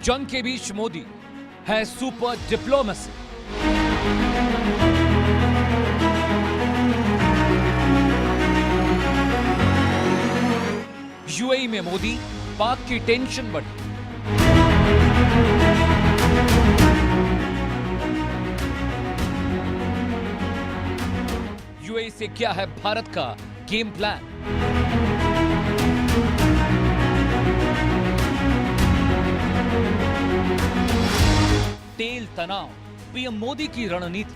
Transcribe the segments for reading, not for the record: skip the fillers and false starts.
जंग के बीच मोदी है सुपर डिप्लोमेसी। यूएई में मोदी, पाक की टेंशन बढ़ी। यूएई से क्या है भारत का गेम प्लान? तेल तनाव, पीएम मोदी की रणनीति।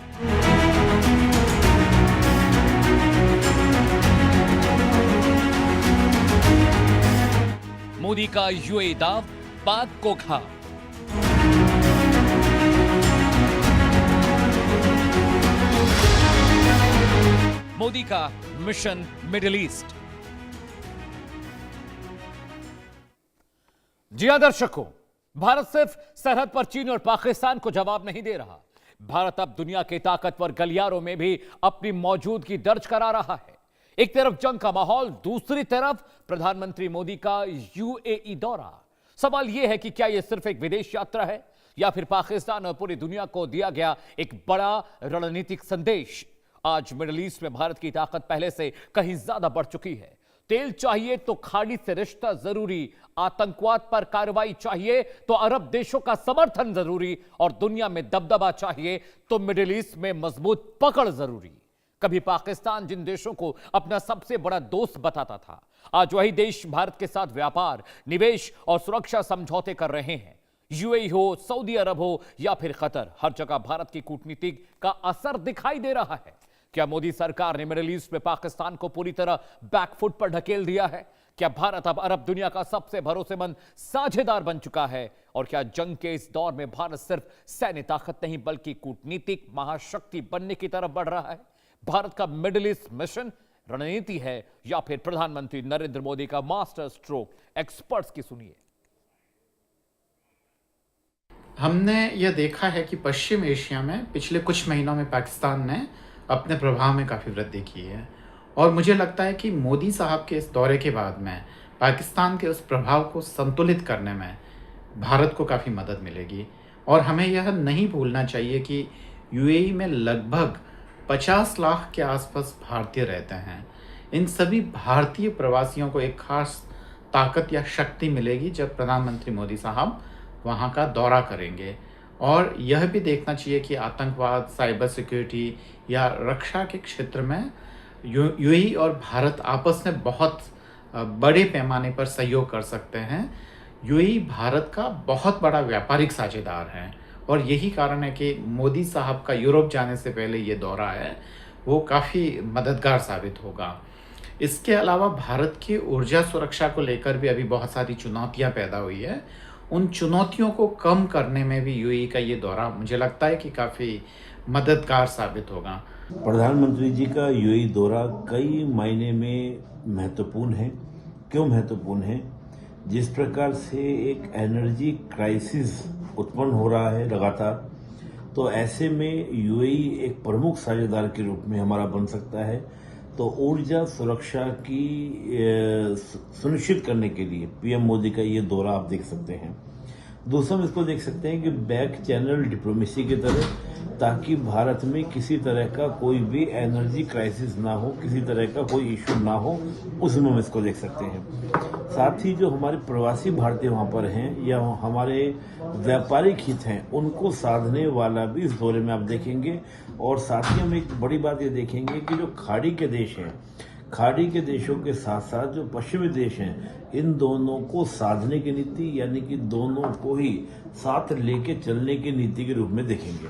मोदी का यूएई दाव, पाक को घा। मोदी का मिशन मिडिल ईस्ट। जी हां दर्शकों, भारत सिर्फ सरहद पर चीन और पाकिस्तान को जवाब नहीं दे रहा। भारत अब दुनिया के ताकतवर गलियारों में भी अपनी मौजूदगी दर्ज करा रहा है। एक तरफ जंग का माहौल, दूसरी तरफ प्रधानमंत्री मोदी का यूएई दौरा। सवाल यह है कि क्या यह सिर्फ एक विदेश यात्रा है या फिर पाकिस्तान और पूरी दुनिया को दिया गया एक बड़ा रणनीतिक संदेश। आज मिडिल ईस्ट में भारत की ताकत पहले से कहीं ज्यादा बढ़ चुकी है। तेल चाहिए तो खाड़ी से रिश्ता जरूरी, आतंकवाद पर कार्रवाई चाहिए तो अरब देशों का समर्थन जरूरी, और दुनिया में दबदबा चाहिए तो मिडिल ईस्ट में मजबूत पकड़ जरूरी। कभी पाकिस्तान जिन देशों को अपना सबसे बड़ा दोस्त बताता था, आज वही देश भारत के साथ व्यापार, निवेश और सुरक्षा समझौते कर रहे हैं। यूएई हो, सऊदी अरब हो या फिर कतर, हर जगह भारत की कूटनीति का असर दिखाई दे रहा है। क्या मोदी सरकार ने मिडिल ईस्ट में पाकिस्तान को पूरी तरह बैकफुट पर ढकेल दिया है? क्या भारत अब अरब दुनिया का सबसे भरोसेमंद साझेदार बन चुका है? और क्या जंग के इस दौर में भारत सिर्फ सैन्य ताकत नहीं बल्कि कूटनीतिक महाशक्ति बनने की तरफ बढ़ रहा है? भारत का मिडिल ईस्ट मिशन रणनीति है या फिर प्रधानमंत्री नरेंद्र मोदी का मास्टर स्ट्रोक? एक्सपर्ट्स की सुनिए। हमने यह देखा है कि पश्चिम एशिया में पिछले कुछ महीनों में पाकिस्तान ने अपने प्रभाव में काफ़ी वृद्धि की है, और मुझे लगता है कि मोदी साहब के इस दौरे के बाद में पाकिस्तान के उस प्रभाव को संतुलित करने में भारत को काफ़ी मदद मिलेगी। और हमें यह नहीं भूलना चाहिए कि यूएई में लगभग 50 लाख के आसपास भारतीय रहते हैं। इन सभी भारतीय प्रवासियों को एक खास ताकत या शक्ति मिलेगी जब प्रधानमंत्री मोदी साहब वहाँ का दौरा करेंगे। और यह भी देखना चाहिए कि आतंकवाद, साइबर सिक्योरिटी या रक्षा के क्षेत्र में यूएई और भारत आपस में बहुत बड़े पैमाने पर सहयोग कर सकते हैं। यूएई भारत का बहुत बड़ा व्यापारिक साझेदार है, और यही कारण है कि मोदी साहब का यूरोप जाने से पहले ये दौरा है वो काफ़ी मददगार साबित होगा। इसके अलावा भारत की ऊर्जा सुरक्षा को लेकर भी अभी बहुत सारी चुनौतियाँ पैदा हुई है। उन चुनौतियों को कम करने में भी यूएई का ये दौरा मुझे लगता है कि काफ़ी मददगार साबित होगा। प्रधानमंत्री जी का यूएई दौरा कई मायने में महत्वपूर्ण है। क्यों महत्वपूर्ण है? जिस प्रकार से एक एनर्जी क्राइसिस उत्पन्न हो रहा है लगातार, तो ऐसे में यूएई एक प्रमुख साझेदार के रूप में हमारा बन सकता है। तो ऊर्जा सुरक्षा की सुनिश्चित करने के लिए पीएम मोदी का ये दौरा आप देख सकते हैं। दूसरा हम इसको देख सकते हैं कि बैक चैनल डिप्लोमेसी की तरह, ताकि भारत में किसी तरह का कोई भी एनर्जी क्राइसिस ना हो, किसी तरह का कोई इशू ना हो, उस में हम इसको देख सकते हैं। साथ ही जो हमारे प्रवासी भारतीय वहाँ पर हैं या हमारे व्यापारिक हित हैं, उनको साधने वाला भी इस दौरे में आप देखेंगे। और साथ ही हम एक बड़ी बात ये देखेंगे कि जो खाड़ी के देश हैं, खाड़ी के देशों के साथ साथ जो पश्चिमी देश हैं, इन दोनों को साधने की नीति, यानी कि दोनों को ही साथ लेके चलने की नीति के रूप में देखेंगे।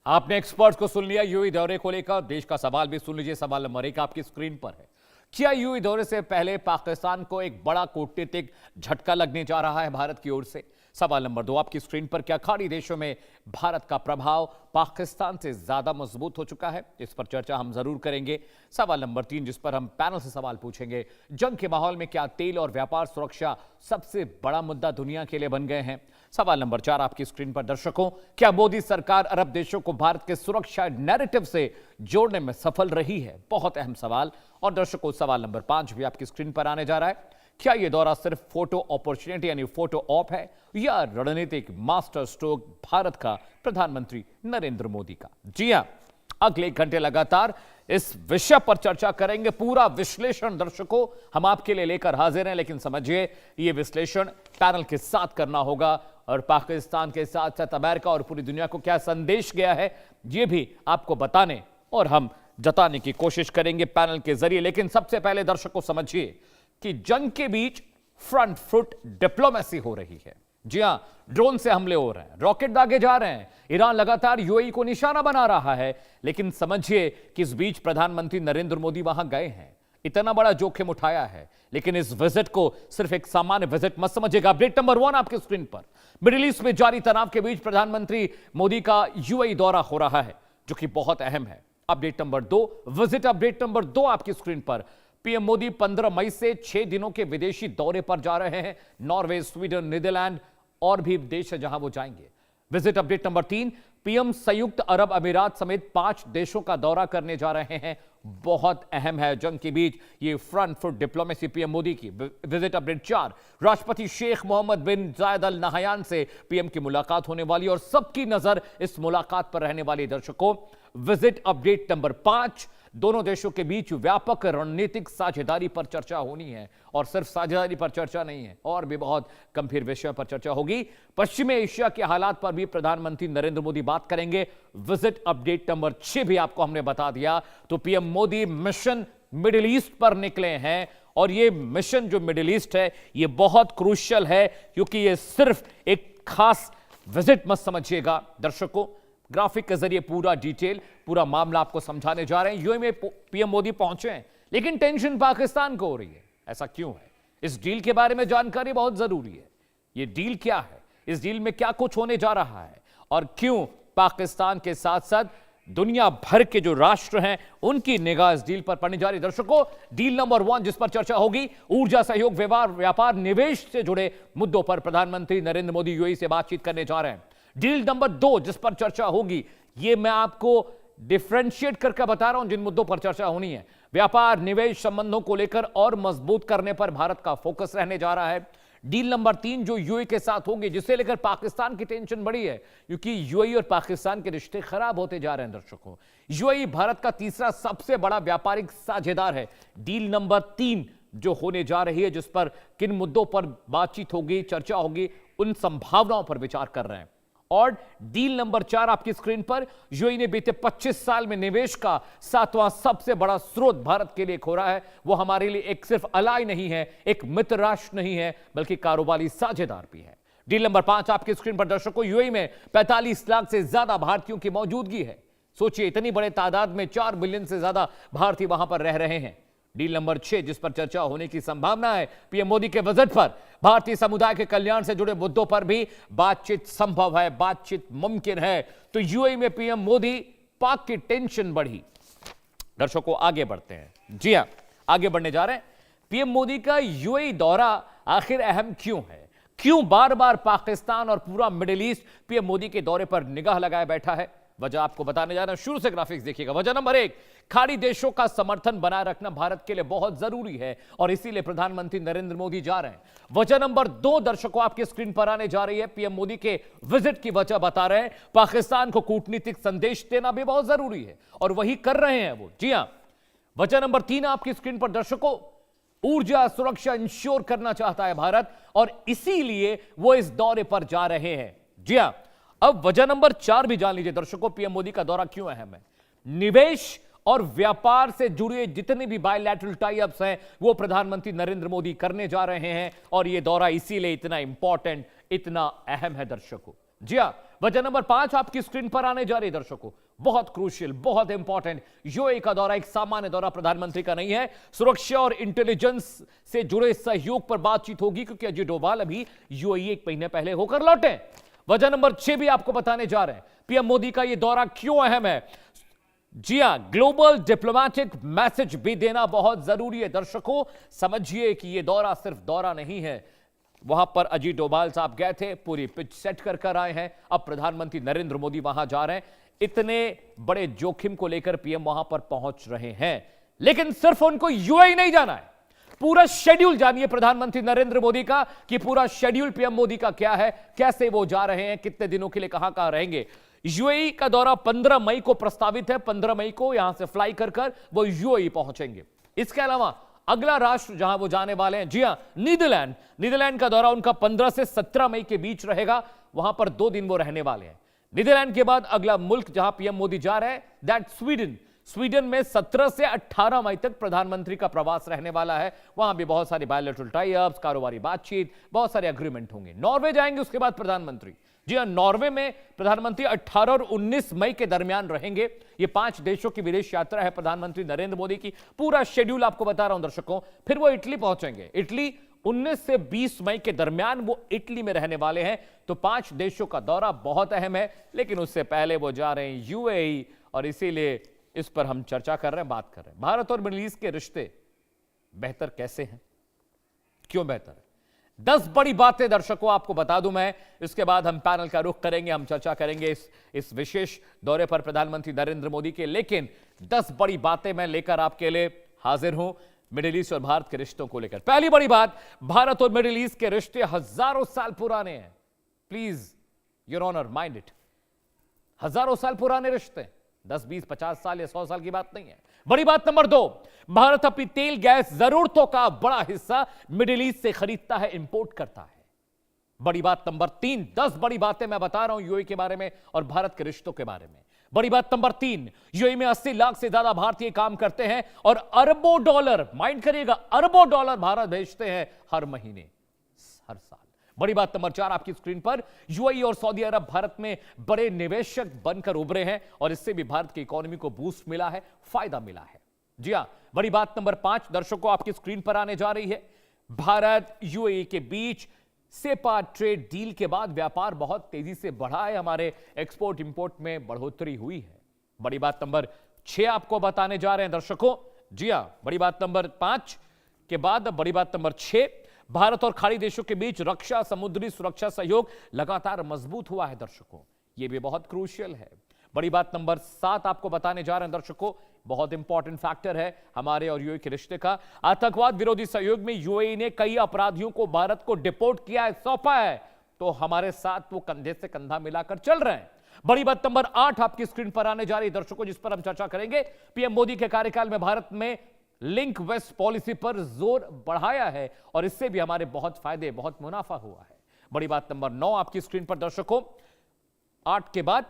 आपने एक्सपर्ट्स को सुन लिया। यूएई दौरे को लेकर देश का सवाल भी सुन लीजिए। सवाल नंबर 1 आपकी स्क्रीन पर है। क्या यूएई दौरे से पहले पाकिस्तान को एक बड़ा कूटनीतिक झटका लगने जा रहा है भारत की ओर से? सवाल नंबर 2 आपकी स्क्रीन पर। क्या खाड़ी देशों में भारत का प्रभाव पाकिस्तान से ज्यादा मजबूत हो चुका है? इस पर चर्चा हम जरूर करेंगे। सवाल नंबर 3 जिस पर हम पैनल से सवाल पूछेंगे, जंग के माहौल में क्या तेल और व्यापार सुरक्षा सबसे बड़ा मुद्दा दुनिया के लिए बन गए हैं? सवाल नंबर 4 आपकी स्क्रीन पर। दर्शकों, क्या मोदी सरकार अरब देशों को भारत के सुरक्षा नैरेटिव से जोड़ने में सफल रही है? बहुत अहम सवाल। और दर्शकों, सवाल नंबर 5 भी आपकी स्क्रीन पर आने जा रहा है। क्या यह दौरा सिर्फ फोटो अपॉर्चुनिटी यानी फोटो ऑप है या रणनीतिक मास्टर स्ट्रोक भारत का प्रधानमंत्री नरेंद्र मोदी का? जी हां, अगले घंटे लगातार इस विषय पर चर्चा करेंगे। पूरा विश्लेषण दर्शकों हम आपके लिए लेकर हाजिर हैं, लेकिन समझिए यह विश्लेषण पैनल के साथ करना होगा और पाकिस्तान के साथ साथ अमेरिका और पूरी दुनिया को क्या संदेश गया है यह भी आपको बताने और हम जताने की कोशिश करेंगे पैनल के जरिए। लेकिन सबसे पहले दर्शकों समझिए कि जंग के बीच फ्रंट फुट डिप्लोमेसी हो रही है। जी हां, ड्रोन से हमले हो रहे हैं, रॉकेट दागे जा रहे हैं, ईरान लगातार यूएई को निशाना बना रहा है। लेकिन समझिए कि इस बीच प्रधानमंत्री नरेंद्र मोदी वहां गए हैं, इतना बड़ा जोखिम उठाया है। लेकिन इस विजिट को सिर्फ एक सामान्य विजिट मत समझिएगा। अपडेट नंबर 1 आपके स्क्रीन पर, मिडिल ईस्ट में जारी तनाव के बीच प्रधानमंत्री मोदी का यूएई दौरा हो रहा है, जो कि बहुत अहम है। Update number 2 visit update number 2 आपकी स्क्रीन पर। पीएम मोदी 15 मई से 6 दिनों के विदेशी दौरे पर जा रहे हैं। नॉर्वे, स्वीडन, नीदरलैंड और भी देश है जहां वो जाएंगे। विजिट अपडेट नंबर 3, पीएम संयुक्त अरब अमीरात समेत 5 देशों का दौरा करने जा रहे हैं। बहुत अहम है जंग के बीच ये front foot diplomacy PM Modi की। विजिट अपडेट 4, राष्ट्रपति शेख मोहम्मद बिन जायद अल नहयान से पीएम की मुलाकात होने वाली और सबकी नजर इस मुलाकात पर रहने वाली। दर्शकों विजिट अपडेट नंबर 5, दोनों देशों के बीच व्यापक रणनीतिक साझेदारी पर चर्चा होनी है और सिर्फ साझेदारी पर चर्चा नहीं है, और भी बहुत गंभीर विषयों पर चर्चा होगी। पश्चिमी एशिया के हालात पर भी प्रधानमंत्री नरेंद्र मोदी बात करेंगे। विजिट अपडेट नंबर 6 भी आपको हमने बता दिया। तो PM Modi mission middle east पर निकले हैं और ये मिशन जो मिडिल ईस्ट है ये बहुत क्रूशियल है, क्योंकि ये सिर्फ एक खास विजिट मत समझिएगा। दर्शकों ग्राफिक के जरिए पूरा डिटेल, पूरा मामला आपको समझाने जा रहे हैं। यूएई में पीएम मोदी पहुंचे हैं, लेकिन टेंशन पाकिस्तान को हो रही है। ऐसा क्यों है? इस डील के बारे में जानकारी बहुत जरूरी है। ये डील क्या है, इस डील में क्या कुछ होने जा रहा है और क्यों पाकिस्तान के साथ साथ दुनिया भर के जो राष्ट्र हैं उनकी निगाह इस डील पर पड़ने जा रही है। दर्शकों डील नंबर 1 जिस पर चर्चा होगी, ऊर्जा सहयोग, व्यापार, निवेश से जुड़े मुद्दों पर प्रधानमंत्री नरेंद्र मोदी यूएई से बातचीत करने जा रहे हैं। डील नंबर 2 जिस पर चर्चा होगी, यह मैं आपको डिफरेंशिएट करके बता रहा हूं जिन मुद्दों पर चर्चा होनी है। व्यापार, निवेश संबंधों को लेकर और मजबूत करने पर भारत का फोकस रहने जा रहा है। डील नंबर 3 जो यूएई के साथ होगी, जिसे लेकर पाकिस्तान की टेंशन बढ़ी है, क्योंकि यूएई और पाकिस्तान के रिश्ते खराब होते जा रहे हैं। दर्शकों यूएई भारत का तीसरा सबसे बड़ा व्यापारिक साझेदार है। डील नंबर 3 जो होने जा रही है, जिस पर किन मुद्दों पर बातचीत होगी, चर्चा होगी, उन संभावनाओं पर विचार कर रहे हैं। और डील नंबर 4 आपकी स्क्रीन पर, यूएई ने बीते 25 साल में निवेश का 7वां सबसे बड़ा स्रोत भारत के लिए खोरा है। वो हमारे लिए एक सिर्फ अलाय नहीं है, एक मित्र राष्ट्र नहीं है, बल्कि कारोबारी साझेदार भी है। डील नंबर 5 आपकी स्क्रीन पर दर्शकों, यूएई में 45 लाख से ज्यादा भारतीयों की मौजूदगी है। सोचिए इतनी बड़े तादाद में 4 बिलियन से ज्यादा भारतीय वहां पर रह रहे हैं। डील नंबर 6 जिस पर चर्चा होने की संभावना है, पीएम मोदी के विजिट पर भारतीय समुदाय के कल्याण से जुड़े मुद्दों पर भी बातचीत संभव है, बातचीत मुमकिन है। तो यूएई में पीएम मोदी, पाक की टेंशन बढ़ी। दर्शकों आगे बढ़ते हैं। जी हां, आगे बढ़ने जा रहे हैं। पीएम मोदी का यूएई दौरा आखिर अहम क्यों है? क्यों बार बार पाकिस्तान और पूरा मिडिल ईस्ट पीएम मोदी के दौरे पर निगाह लगाए बैठा है? वजह आपको बताने जा रहा हूं, शुरू से ग्राफिक्स देखिएगा। वजह नंबर 1, खाड़ी देशों का समर्थन बनाए रखना भारत के लिए बहुत जरूरी है और इसीलिए प्रधानमंत्री नरेंद्र मोदी जा रहे हैं। वजह नंबर 2 दर्शकों आपकी स्क्रीन पर आने जा रही है। पीएम मोदी के विजिट की वजह बता रहे हैं, पाकिस्तान को कूटनीतिक संदेश देना भी बहुत जरूरी है और वही कर रहे हैं वो। जी हां, वजह नंबर 3 आपकी स्क्रीन पर दर्शकों, ऊर्जा सुरक्षा इंश्योर करना चाहता है भारत और इसीलिए वो इस दौरे पर जा रहे हैं। जी हां, अब वजह नंबर 4 भी जान लीजिए दर्शकों, पीएम मोदी का दौरा क्यों अहम है। निवेश और व्यापार से जुड़े जितने भी बायलैटरल टाई अप्स हैं वो प्रधानमंत्री नरेंद्र मोदी करने जा रहे हैं और यह दौरा इसीलिए इतना इंपॉर्टेंट, इतना अहम है दर्शकों। जी हां, वजह नंबर 5 आपकी स्क्रीन पर आने जा रही है दर्शकों, बहुत क्रूशियल, बहुत इंपॉर्टेंट। यूएई का दौरा एक सामान्य दौरा प्रधानमंत्री का नहीं है। सुरक्षा और इंटेलिजेंस से जुड़े सहयोग पर बातचीत होगी, क्योंकि अजय डोभाल अभी यूएई 1 महीने पहले होकर लौटे। वजह नंबर 6 भी आपको बताने जा रहे हैं, पीएम मोदी का यह दौरा क्यों अहम है। जी हां, ग्लोबल डिप्लोमेटिक मैसेज भी देना बहुत जरूरी है। दर्शकों समझिए कि यह दौरा सिर्फ दौरा नहीं है, वहां पर अजीत डोभाल साहब गए थे, पूरी पिच सेट कर आए हैं। अब प्रधानमंत्री नरेंद्र मोदी वहां जा रहे हैं, इतने बड़े जोखिम को लेकर पीएम वहां पर पहुंच रहे हैं। लेकिन सिर्फ उनको यूएई नहीं जाना है, पूरा शेड्यूल जानिए प्रधानमंत्री नरेंद्र मोदी का, कि पूरा शेड्यूल पीएम मोदी का क्या है, कैसे वो जा रहे हैं, कितने दिनों के लिए कहां रहेंगे। यूएई का दौरा 15 मई को प्रस्तावित है। 15 मई को यहां से फ्लाई कर वो यूएई पहुंचेंगे। इसके अलावा अगला राष्ट्र जहां वो जाने वाले हैं, जी हां, नीदरलैंड। नीदरलैंड का दौरा उनका 15 से 17 मई के बीच रहेगा। वहां पर 2 दिन वो रहने वाले हैं। नीदरलैंड के बाद अगला मुल्क जहां पीएम मोदी जा रहे हैं, दैट स्वीडन। स्वीडन में 17 से 18 मई तक प्रधानमंत्री का प्रवास रहने वाला है। वहां भी बहुत सारी बायलैटरल टाई अप्स, कारोबारी बातचीत, बहुत सारे एग्रीमेंट होंगे। नॉर्वे जाएंगे उसके बाद प्रधानमंत्री। जी हां, नॉर्वे में प्रधानमंत्री 18 और 19 मई के दरमियान रहेंगे। ये 5 देशों की विदेश यात्रा है प्रधानमंत्री नरेंद्र मोदी की। पूरा शेड्यूल आपको बता रहा हूं दर्शकों। फिर वो इटली पहुंचेंगे। इटली 19 से 20 मई के दरमियान वो इटली में रहने वाले हैं। तो 5 देशों का दौरा बहुत अहम है, लेकिन उससे पहले वो जा रहे हैं यूएई, और इसीलिए इस पर हम चर्चा कर रहे हैं, बात कर रहे हैं। भारत और मिडिल ईस्ट के रिश्ते बेहतर कैसे हैं, क्यों बेहतर है? 10 बड़ी बातें दर्शकों आपको बता दूं मैं। इसके बाद हम पैनल का रुख करेंगे, हम चर्चा करेंगे इस विशेष दौरे पर प्रधानमंत्री नरेंद्र मोदी के। लेकिन 10 बड़ी बातें मैं लेकर आपके लिए हाजिर हूं मिडिल ईस्ट और भारत के रिश्तों को लेकर। पहली बड़ी बात, भारत और मिडिल ईस्ट के रिश्ते हजारों साल पुराने हैं। Please your honour mind it, हजारों साल पुराने रिश्ते, 10, 20, 50 साल या 100 साल की बात नहीं है। बड़ी बात नंबर 2, भारत अपनी तेल गैस जरूरतों का बड़ा हिस्सा मिडिल ईस्ट से खरीदता है, इंपोर्ट करता है। बड़ी बात नंबर 3, 10 बड़ी बातें मैं बता रहा हूं यूएई के बारे में और भारत के रिश्तों के बारे में। बड़ी बात नंबर 3, यूएई में 80 लाख से ज्यादा भारतीय काम करते हैं और अरबों डॉलर, माइंड करिएगा, अरबों डॉलर भारत भेजते हैं हर महीने, हर साल। बड़ी बात नंबर 4 आपकी स्क्रीन पर, यूएई और सऊदी अरब भारत में बड़े निवेशक बनकर उभरे हैं और इससे भी भारत की इकोनॉमी को बूस्ट मिला है, फायदा मिला है। जी हां, बड़ी बात नंबर 5 दर्शकों आपकी स्क्रीन पर आने जा रही है। भारत यूएई के बीच सेपा ट्रेड डील के बाद व्यापार बहुत तेजी से बढ़ा है, हमारे एक्सपोर्ट इंपोर्ट में बढ़ोतरी हुई है। बड़ी बात नंबर 6 आपको बताने जा रहे हैं दर्शकों। जी हां, बड़ी बात नंबर 5 के बाद बड़ी बात नंबर 6, भारत और खाड़ी देशों के बीच रक्षा, समुद्री सुरक्षा सहयोग लगातार मजबूत हुआ है दर्शकों, यह भी बहुत क्रूशियल है। बड़ी बात नंबर 7 आपको बताने जा रहे हैं दर्शकों, बहुत इंपॉर्टेंट फैक्टर है हमारे और यूएई के रिश्ते का। आतंकवाद विरोधी सहयोग में यूएई ने कई अपराधियों को भारत को डिपोर्ट किया है, सौंपा है, तो हमारे साथ वो कंधे से कंधा मिलाकर चल रहे हैं। बड़ी बात नंबर 8 आपकी स्क्रीन पर आने जा रही है दर्शकों, जिस पर हम चर्चा करेंगे। पीएम मोदी के कार्यकाल में भारत में लिंक वेस्ट पॉलिसी पर जोर बढ़ाया है और इससे भी हमारे बहुत फायदे, बहुत मुनाफा हुआ है। बड़ी बात नंबर 9 आपकी स्क्रीन पर दर्शकों, 8 के बाद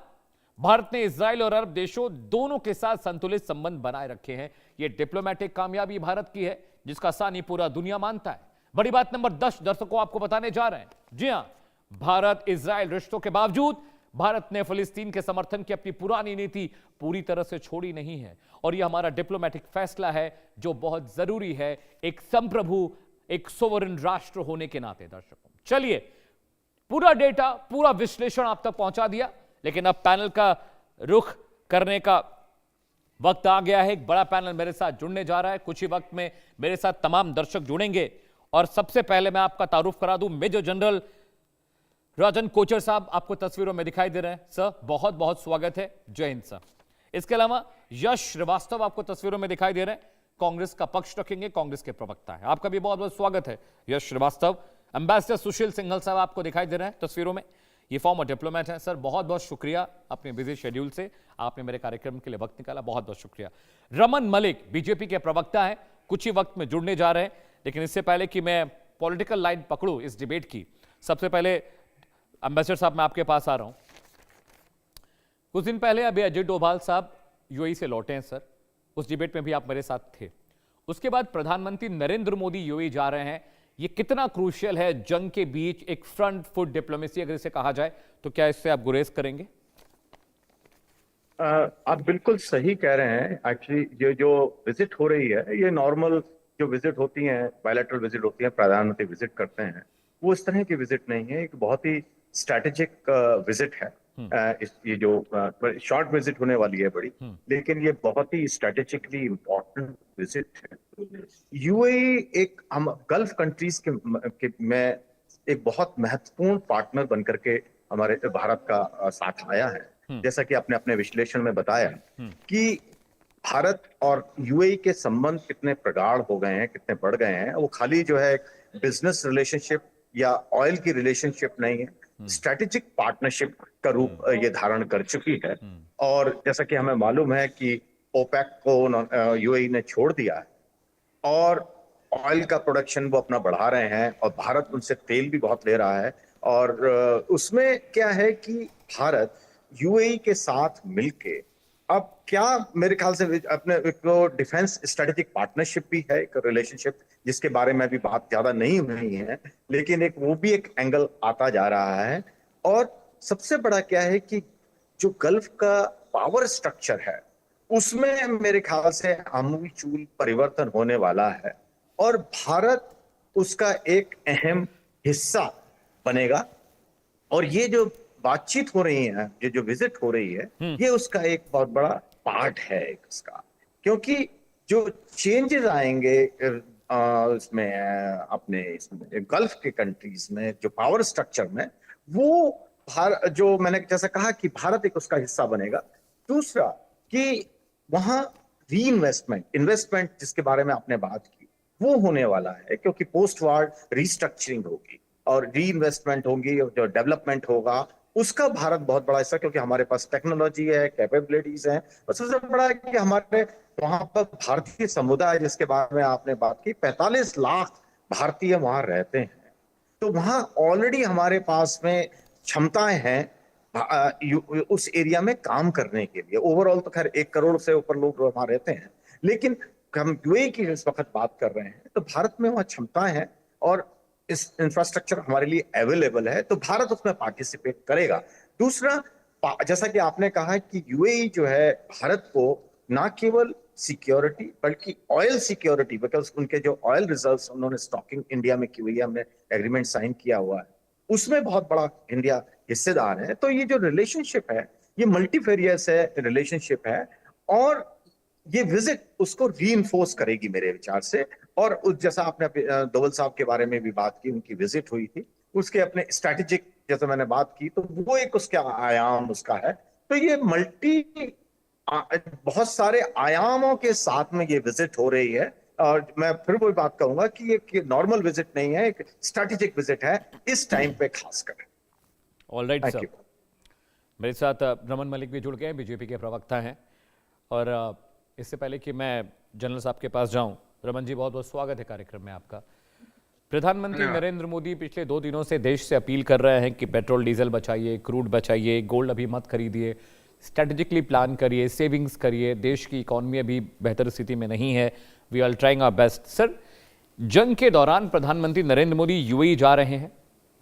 भारत ने इजराइल और अरब देशों दोनों के साथ संतुलित संबंध बनाए रखे हैं। यह डिप्लोमेटिक कामयाबी भारत की है, जिसका सानी पूरा दुनिया मानता है। बड़ी बात नंबर 10 दर्शकों आपको बताने जा रहे हैं। जी हां, भारत इजराइल रिश्तों के बावजूद भारत ने फिलिस्तीन के समर्थन की अपनी पुरानी नीति पूरी तरह से छोड़ी नहीं है और यह हमारा डिप्लोमेटिक फैसला है जो बहुत जरूरी है एक संप्रभु, एक सोवरेन राष्ट्र होने के नाते। दर्शकों चलिए, पूरा डेटा, पूरा विश्लेषण आप तक पहुंचा दिया, लेकिन अब पैनल का रुख करने का वक्त आ गया है। एक बड़ा पैनल मेरे साथ जुड़ने जा रहा है। कुछ ही वक्त में मेरे साथ तमाम दर्शक जुड़ेंगे और सबसे पहले मैं आपका तारुफ करा दूं, मेजर जनरल राजन कोचर साहब आपको तस्वीरों में दिखाई दे रहे हैं। सर बहुत बहुत स्वागत है, जय हिंद सर। इसके अलावा यश श्रीवास्तव आपको तस्वीरों में दिखाई दे रहे हैं, कांग्रेस का पक्ष रखेंगे, कांग्रेस के प्रवक्ता है, आपका भी बहुत बहुत स्वागत है यश श्रीवास्तव। एम्बेसडर सुशील सिंघल साहब आपको दिखाई दे रहे हैं तस्वीरों में, ये फॉर्मर डिप्लोमेट हैं। सर बहुत बहुत शुक्रिया, अपने बिजी शेड्यूल से आपने मेरे कार्यक्रम के लिए वक्त निकाला, बहुत बहुत शुक्रिया। रमन मलिक बीजेपी के प्रवक्ता हैं, कुछ ही वक्त में जुड़ने जा रहे हैं, लेकिन इससे पहले कि मैं पॉलिटिकल लाइन पकड़ूं इस डिबेट की, सबसे पहले एम्बेसडर साहब मैं आपके पास आ रहा हूं। कुछ दिन पहले अभी अजय डोभाल साहब यूएई से लौटे हैं सर, उस डिबेट में भी आप मेरे साथ थे। उसके बाद प्रधानमंत्री नरेंद्र मोदी यूएई जा रहे हैं, ये कितना क्रूशियल है जंग के बीच एक फ्रंट फुट डिप्लोमेसी अगर इसे कहा जाए, तो क्या इससे आप गुरेज करेंगे? आप बिल्कुल सही कह रहे हैं। एक्चुअली ये जो विजिट हो रही है, ये नॉर्मल जो विजिट होती हैं, बायलैटरल विजिट होती है, प्रधानमंत्री विजिट करते हैं, वो इस तरह की विजिट नहीं है। एक बहुत ही स्ट्रैटेजिक विजिट है। ये जो शॉर्ट विजिट होने वाली है बड़ी, लेकिन ये बहुत ही स्ट्रैटेजिकली इम्पोर्टेंट विजिट है। यूएई एक हम गल्फ कंट्रीज के में एक बहुत महत्वपूर्ण पार्टनर बनकर के हमारे भारत का साथ आया है। जैसा कि आपने अपने विश्लेषण में बताया कि भारत और यूएई के संबंध कितने प्रगाढ़ हो गए हैं, कितने बढ़ गए हैं, वो खाली जो है बिजनेस रिलेशनशिप या ऑयल की रिलेशनशिप नहीं है, स्ट्रेटेजिक पार्टनरशिप का रूप ये धारण कर चुकी है। और जैसा कि हमें मालूम है कि ओपेक को यूएई ने छोड़ दिया है और ऑयल का प्रोडक्शन वो अपना बढ़ा रहे हैं और भारत उनसे तेल भी बहुत ले रहा है। और उसमें क्या है कि भारत यूएई के साथ मिलके अब क्या, मेरे ख्याल से अपने डिफेंस स्ट्रेटेजिक पार्टनरशिप भी है, एक रिलेशनशिप जिसके बारे में अभी बात ज्यादा नहीं हुई है, लेकिन एक वो भी एक एंगल आता जा रहा है। और सबसे बड़ा क्या है कि जो गल्फ का पावर स्ट्रक्चर है उसमें मेरे ख्याल से आमूलचूल परिवर्तन होने वाला है और भारत उसका एक अहम हिस्सा बनेगा। और ये जो बातचीत हो रही है, ये जो विजिट हो रही है, ये उसका एक बहुत बड़ा पार्ट है एक उसका, क्योंकि जो चेंजेस आएंगे इसमें अपने इसमें गल्फ के कंट्रीज में जो पावर स्ट्रक्चर में, वो भारत, जो मैंने जैसा कहा कि भारत एक उसका हिस्सा बनेगा। दूसरा कि वहां री इन्वेस्टमेंट जिसके बारे में आपने बात की, वो होने वाला है, क्योंकि पोस्ट वार रिस्ट्रक्चरिंग होगी और री इन्वेस्टमेंट होगी, जो डेवलपमेंट होगा उसका भारत बहुत बड़ा हिस्सा, क्योंकि हमारे पास टेक्नोलॉजी है, कैपेबिलिटीज है। और सबसे बड़ा है कि हमारे वहां पर भारतीय समुदाय जिसके बारे में आपने बात की, 45 लाख भारतीय वहां रहते हैं, तो वहां ऑलरेडी हमारे पास में क्षमताएं हैं उस एरिया में काम करने के लिए। ओवरऑल तो खैर 1 करोड़ से ऊपर लोग वहां रहते हैं, लेकिन हम यूएई की इस वक्त बात कर रहे हैं तो भारत में वहां क्षमताएं हैं और इस इंफ्रास्ट्रक्चर हमारे लिए अवेलेबल है, तो भारत उसमें पार्टिसिपेट करेगा। दूसरा, जैसा कि आपने कहा कि यूएई जो है भारत को ना केवल सिक्योरिटी बल्कि ऑयल सिक्योरिटी, बिकॉज उनके जो ऑयल रिजर्व्स उन्होंने स्टॉकिंग इंडिया में की हुई है, हमने एग्रीमेंट साइन किया हुआ है, उसमें बहुत बड़ा इंडिया हिस्सेदार है। तो ये जो रिलेशनशिप है ये मल्टीफेरियस है, रिलेशनशिप है, और ये विजिट उसको रीइंफोर्स करेगी मेरे विचार से। और उस जैसा आपने दोवल साहब के बारे में भी बात की, उनकी विजिट हुई थी, उसके अपने स्ट्रैटेजिक जैसे मैंने बात की, तो वो एक उसका आयाम उसका है। तो ये बहुत सारे आयामों के साथ में ये विजिट हो रही है। और मैं फिर वही बात कहूंगा कि ये नॉर्मल विजिट नहीं है, एक स्ट्रैटेजिक विजिट है इस टाइम पे खासकर। Alright Thank sir, you. मेरे साथ रमन मलिक भी जुड़ गए हैं, बीजेपी के प्रवक्ता हैं। और इससे पहले कि मैं जनरल साहब के पास जाऊं, रमन जी बहुत बहुत स्वागत है कार्यक्रम में आपका। प्रधानमंत्री नरेंद्र मोदी पिछले 2 दिनों से देश से अपील कर रहे हैं कि पेट्रोल डीजल बचाइए, क्रूड बचाइए, गोल्ड अभी मत खरीदिए, स्ट्रेटेजिकली प्लान करिए, सेविंग्स करिए, देश की इकॉनमी अभी बेहतर स्थिति में नहीं है, we are trying our best. Sir, जंग के दौरान प्रधानमंत्री नरेंद्र मोदी यूएई जा रहे हैं,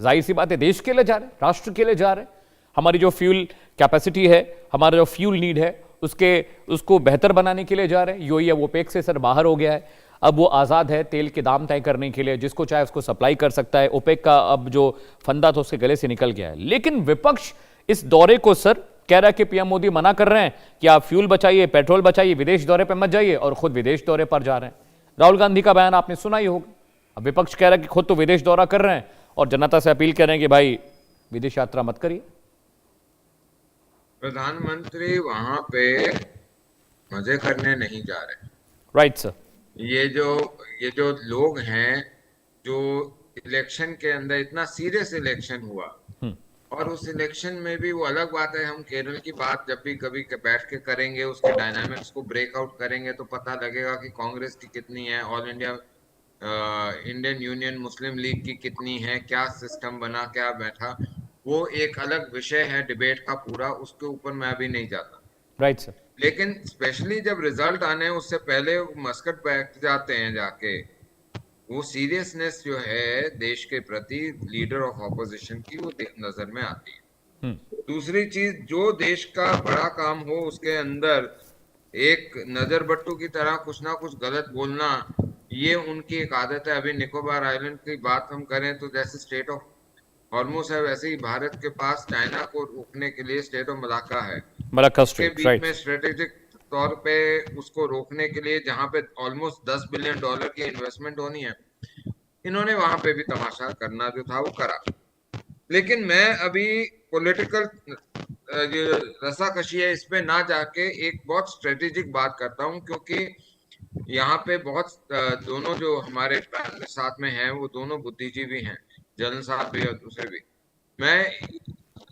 जाहिर सी बात है देश के लिए जा रहे हैं, राष्ट्र के लिए जा रहे हैं। हमारी जो फ्यूल कैपेसिटी है, हमारा जो फ्यूल नीड है, उसको बेहतर बनाने के लिए जा रहे हैं। यूएई अब ओपेक से सर बाहर हो गया है, अब वो आज़ाद है तेल के दाम तय करने के लिए, जिसको चाहे उसको सप्लाई कर सकता है। ओपेक का अब जो फंदा था उसके गले से निकल गया है। लेकिन विपक्ष इस दौरे को सर कह रहा है कि पीएम मोदी मना कर रहे हैं कि आप फ्यूल बचाइए, पेट्रोल बचाइए, विदेश दौरे पर मत जाइए, और खुद विदेश दौरे पर जा रहे हैं। राहुल गांधी का बयान आपने सुना ही होगा। अब विपक्ष कह रहा है कि खुद तो विदेश दौरा कर रहे हैं और जनता से अपील कर रहे हैं कि भाई विदेश यात्रा मत करिए। प्रधानमंत्री वहां पे मजे करने नहीं जा रहे। Right sir. ये जो लोग हैं, जो इलेक्शन के अंदर इतना सीरियस इलेक्शन हुआ, और उस इलेक्शन में भी वो अलग बात है, हम केरल की बात जब भी कभी बैठ के करेंगे, उसके डायनामिक्स को ब्रेकआउट करेंगे तो पता लगेगा कि कांग्रेस की कितनी है, ऑल इंडिया इंडियन यूनियन मुस्लिम लीग की कितनी है, क्या सिस्टम बना, क्या बैठा, वो एक अलग विषय है डिबेट का पूरा, उसके ऊपर मैं अभी नहीं जाता। Right sir. लेकिन स्पेशली जब रिजल्ट आने उससे पहले मस्कट बैठ जाते हैं जाके, वो सीरियसनेस जो है देश के प्रति लीडर ऑफ ऑपोजिशन की, वो नजर में आती है। दूसरी चीज, जो देश का बड़ा काम हो उसके अंदर एक नजर बट्टू की तरह कुछ ना कुछ गलत बोलना, ये उनकी एक आदत है। अभी निकोबार आइलैंड की बात हम करें तो जैसे स्टेट ऑफ हॉर्मुज है, वैसे ही भारत के पास चाइना को रोकने के लिए स्टेट ऑफ मलाक्का है, उसके बीच में स्ट्रेटेजिक तौर पे उसको रोकने के लिए, जहां पे ऑलमोस्ट $10 बिलियन की इन्वेस्टमेंट होनी है, इन्होंने वहां पे भी तमाशा करना जो था वो करा। लेकिन मैं अभी पॉलिटिकल ये रसाकशी है इस पे ना जाके एक बहुत स्ट्रेटेजिक बात करता हूँ, क्योंकि यहाँ पे बहुत दोनों जो हमारे साथ में हैं वो दोनों बुद्धिजीवी हैं, जनरल साहब भी और दूसरे भी। मैं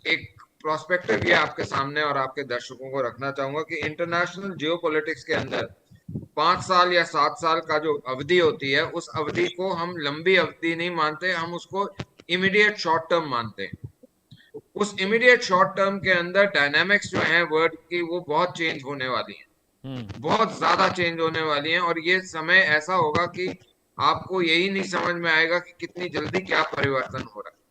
एक प्रोस्पेक्टिव ये आपके सामने और आपके दर्शकों को रखना चाहूंगा कि इंटरनेशनल जियोपॉलिटिक्स के अंदर 5 साल या 7 साल का जो अवधि होती है, उस अवधि को हम लंबी अवधि नहीं मानते, हम उसको इमीडिएट शॉर्ट टर्म मानते हैं। उस इमीडिएट शॉर्ट टर्म के अंदर डायनामिक्स जो है वर्ल्ड की वो बहुत चेंज होने वाली है, बहुत ज्यादा चेंज होने वाली है। और ये समय ऐसा होगा कि आपको यही नहीं समझ में आएगा कि कितनी जल्दी क्या परिवर्तन हो रहा है।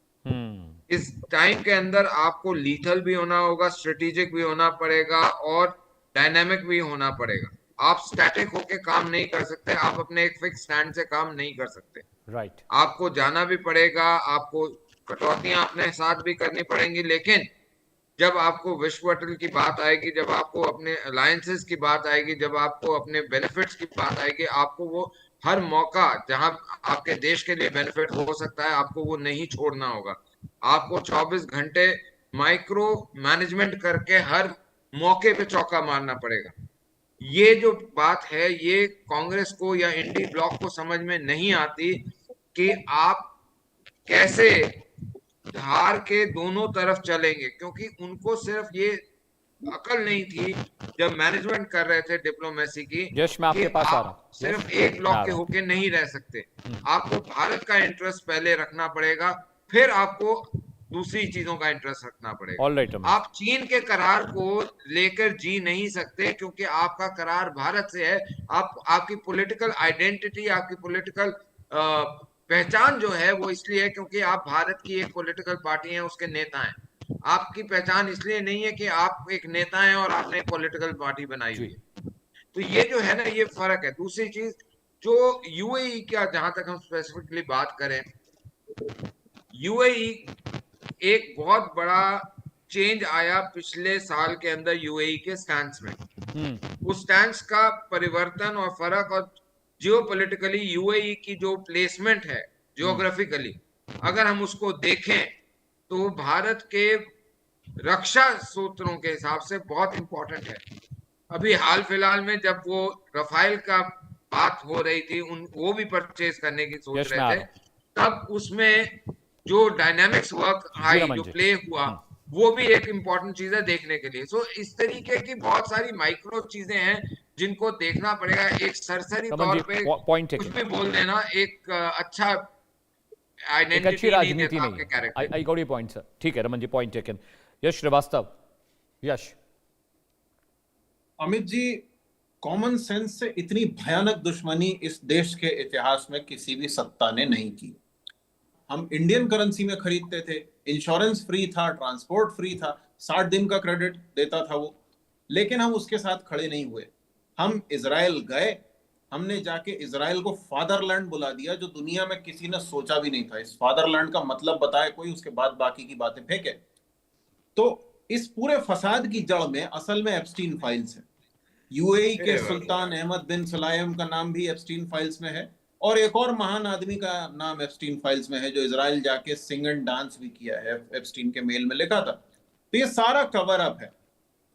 इस टाइम के अंदर आपको लीथल भी होना होगा, स्ट्रेटेजिक भी होना पड़ेगा और डायनामिक भी होना पड़ेगा। आप स्टैटिक होके काम नहीं कर सकते, आप अपने एक फिक्स स्टैंड से काम नहीं कर सकते। राइट। आपको जाना भी पड़ेगा, आपको कटौतियां अपने साथ भी करनी पड़ेंगी, लेकिन जब आपको विश्व अटल की बात आएगी, जब आपको अपने अलायंसेस की बात आएगी, जब आपको अपने बेनिफिट्स की बात आएगी, आपको वो हर मौका जहां आपके देश के लिए बेनिफिट हो सकता है, आपको वो नहीं छोड़ना होगा। आपको 24 घंटे माइक्रो मैनेजमेंट करके हर मौके पे चौका मारना पड़ेगा। ये जो बात है ये कांग्रेस को या इंडी ब्लॉक को समझ में नहीं आती कि आप कैसे धार के दोनों तरफ चलेंगे, क्योंकि उनको सिर्फ ये अकल नहीं थी जब मैनेजमेंट कर रहे थे डिप्लोमेसी की यश, मैं आपके कि पास आ आप रहा हूं। सिर्फ यश, एक मैं ब्लॉक आ के रहा हूं। होके नहीं रह सकते। आपको भारत का इंटरेस्ट पहले रखना पड़ेगा, फिर आपको दूसरी चीजों का इंटरेस्ट रखना पड़ेगा। All right Raman ji. आप चीन के करार को लेकर जी नहीं सकते, क्योंकि आपका करार भारत से है। आपकी पॉलिटिकल आइडेंटिटी, आपकी पॉलिटिकल पहचान जो है वो इसलिए है क्योंकि आप भारत की एक पॉलिटिकल पार्टी हैं, उसके नेता हैं। आपकी पहचान इसलिए नहीं है कि आप एक नेता हैं और आपने एक पॉलिटिकल पार्टी बनाई हुई जी। है। तो ये जो है ना, ये फर्क है। दूसरी चीज जो यूएई का, जहां तक हम स्पेसिफिकली बात करें, यूएई एक बहुत बड़ा चेंज आया पिछले साल के अंदर यूएई के स्टैंड में। उस स्टैंड का परिवर्तन और फर्क, और जियोपॉलिटिकली यूएई की जो प्लेसमेंट है जियोग्राफिकली, अगर हम उसको देखें तो भारत के रक्षा सूत्रों के हिसाब से बहुत इंपॉर्टेंट है। अभी हाल फिलहाल में जब वो रफाइल का बात हो रही थी, वो भी परचेज करने की सोच यश, मैं रहे आ थे, रहा हूं। तब उसमें जो डायनामिक्स वर्क जी आई, रमन जो जी। प्ले हुआ, वो भी एक इम्पोर्टेंट चीज है देखने के लिए। सो इस तरीके की बहुत सारी माइक्रो चीजें हैं जिनको देखना पड़ेगा। एक सरसरी रमन तौर जी, पे पॉइंट कुछ टेकन। भी बोल देना एक अच्छा एक अच्छी आइडेंटिटी नहीं राजनीति देता नहीं आपके है। Character. I got your point sir. ठीक है रमन जी, पॉइंट टेकन। यश श्रीवास्तव। यश। अमित जी, कॉमन सेंस से इतनी भयानक दुश्मनी इस देश के इतिहास में किसी भी सत्ता ने नहीं की। हम इंडियन करेंसी में खरीदते थे, इंश्योरेंस फ्री था, ट्रांसपोर्ट फ्री था, 60 दिन का क्रेडिट देता था वो, लेकिन हम उसके साथ खड़े नहीं हुए। हम इजराइल गए, हमने जाके इजराइल को फादरलैंड बुला दिया, जो दुनिया में किसी ने सोचा भी नहीं था। इस फादरलैंड का मतलब बताए कोई, उसके बाद बाकी की बातें फेंके। तो इस पूरे फसाद की जड़ में असल में एप्स्टीन फाइल्स है। यूएई के सुल्तान अहमद बिन सलायम का नाम भी एप्स्टीन फाइल्स में है, और एक और महान आदमी का नाम एप्स्टीन फाइल्स में है, जो इजराइल जाके सिंग एंड डांस भी किया है, एप्स्टीन के मेल में लिखा था। तो ये सारा कवर अप है।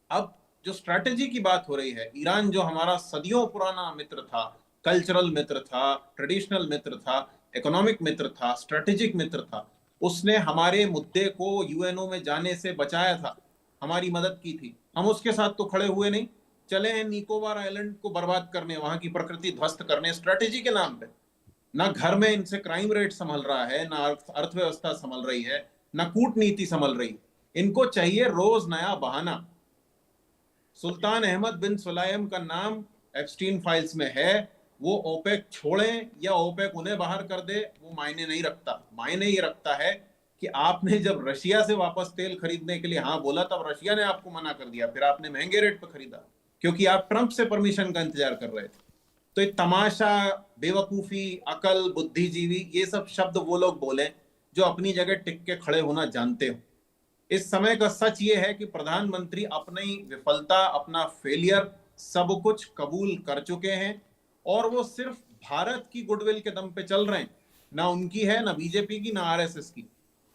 अब जो स्ट्रैटेजी की बात हो रही है, ईरान जो हमारा सदियों पुराना मित्र था, कल्चरल मित्र था, ट्रेडिशनल मित्र था, इकोनॉमिक मित्र था, स्ट्रेटेजिक मित्र था, उसने हमारे मुद्दे को यूएनओ में जाने से बचाया था, हमारी मदद की थी। हम उसके साथ तो खड़े हुए नहीं, चले हैं निकोबार आइलैंड को बर्बाद करने, वहां की प्रकृति ध्वस्त करने स्ट्रेटेजी के नाम पे। ना घर में इनसे क्राइम रेट संभल रहा है, ना अर्थव्यवस्था संभल रही है, ना कूटनीति संभल रही। इनको चाहिए रोज नया बहाना। सुल्तान अहमद बिन सुलायम का नाम एप्स्टीन फाइल्स में है। वो ओपेक छोड़ें या ओपेक उन्हें बाहर कर दे, वो मायने नहीं रखता। मायने ये रखता है कि आपने जब रशिया से वापस तेल खरीदने के लिए हाँ बोला, तब रशिया ने आपको मना कर दिया, फिर आपने महंगे रेट पर खरीदा क्योंकि आप ट्रंप से परमिशन का इंतजार कर रहे थे। तो ये तमाशा, बेवकूफी, अकल, बुद्धिजीवी, ये सब शब्द वो लोग बोले जो अपनी जगह टिक के खड़े होना जानते हो। इस समय का सच ये है कि प्रधानमंत्री अपनी विफलता, अपना फेलियर सब कुछ कबूल कर चुके हैं, और वो सिर्फ भारत की गुडविल के दम पे चल रहे हैं। ना उनकी है, ना बीजेपी की, ना आरएसएस की।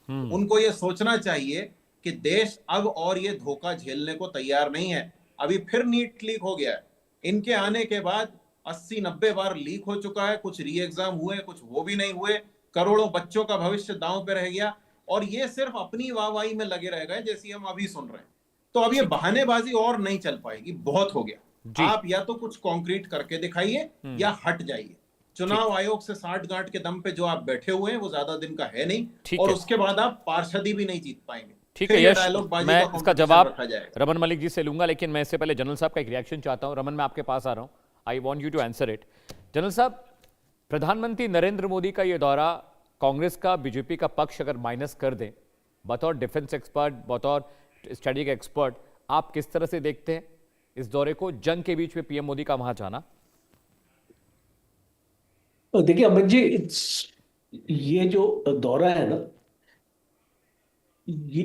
उनको ये सोचना चाहिए कि देश अब और ये धोखा झेलने को तैयार नहीं है। अभी फिर नीट लीक हो गया है। इनके आने के बाद 80-90 बार लीक हो चुका है, कुछ री एग्जाम हुए, कुछ वो भी नहीं हुए, करोड़ों बच्चों का भविष्य दांव पे रह गया, और ये सिर्फ अपनी वाहवाही में लगे रह गए, जैसी हम अभी सुन रहे हैं। तो अब ये बहानेबाजी और नहीं चल पाएगी, बहुत हो गया। आप या तो कुछ कॉन्क्रीट करके दिखाइए या हट जाइए। चुनाव आयोग से साठ गांठ के दम पे जो आप बैठे हुए हैं वो ज्यादा दिन का है नहीं, और उसके बाद आप पार्षदी भी नहीं जीत पाएंगे। ठीक है यश, मैं इसका जवाब रखा जाएगा। रमन मलिक जी से लूंगा, लेकिन मैं इससे पहले जनरल साहब का एक रिएक्शन चाहता हूं। रमन, मैं आपके पास आ रहा हूं, I want you to answer it. General साहब, प्रधानमंत्री नरेंद्र मोदी का यह दौरा कांग्रेस का, बीजेपी का पक्ष अगर माइनस कर दें, बतौर डिफेंस एक्सपर्ट, बतौर स्ट्रेटेजिक एक्सपर्ट, आप किस तरह से देखते हैं इस दौरे को, जंग के बीच में पीएम मोदी का वहां जाना? देखिए अमित जी, ये जो दौरा है ना, ये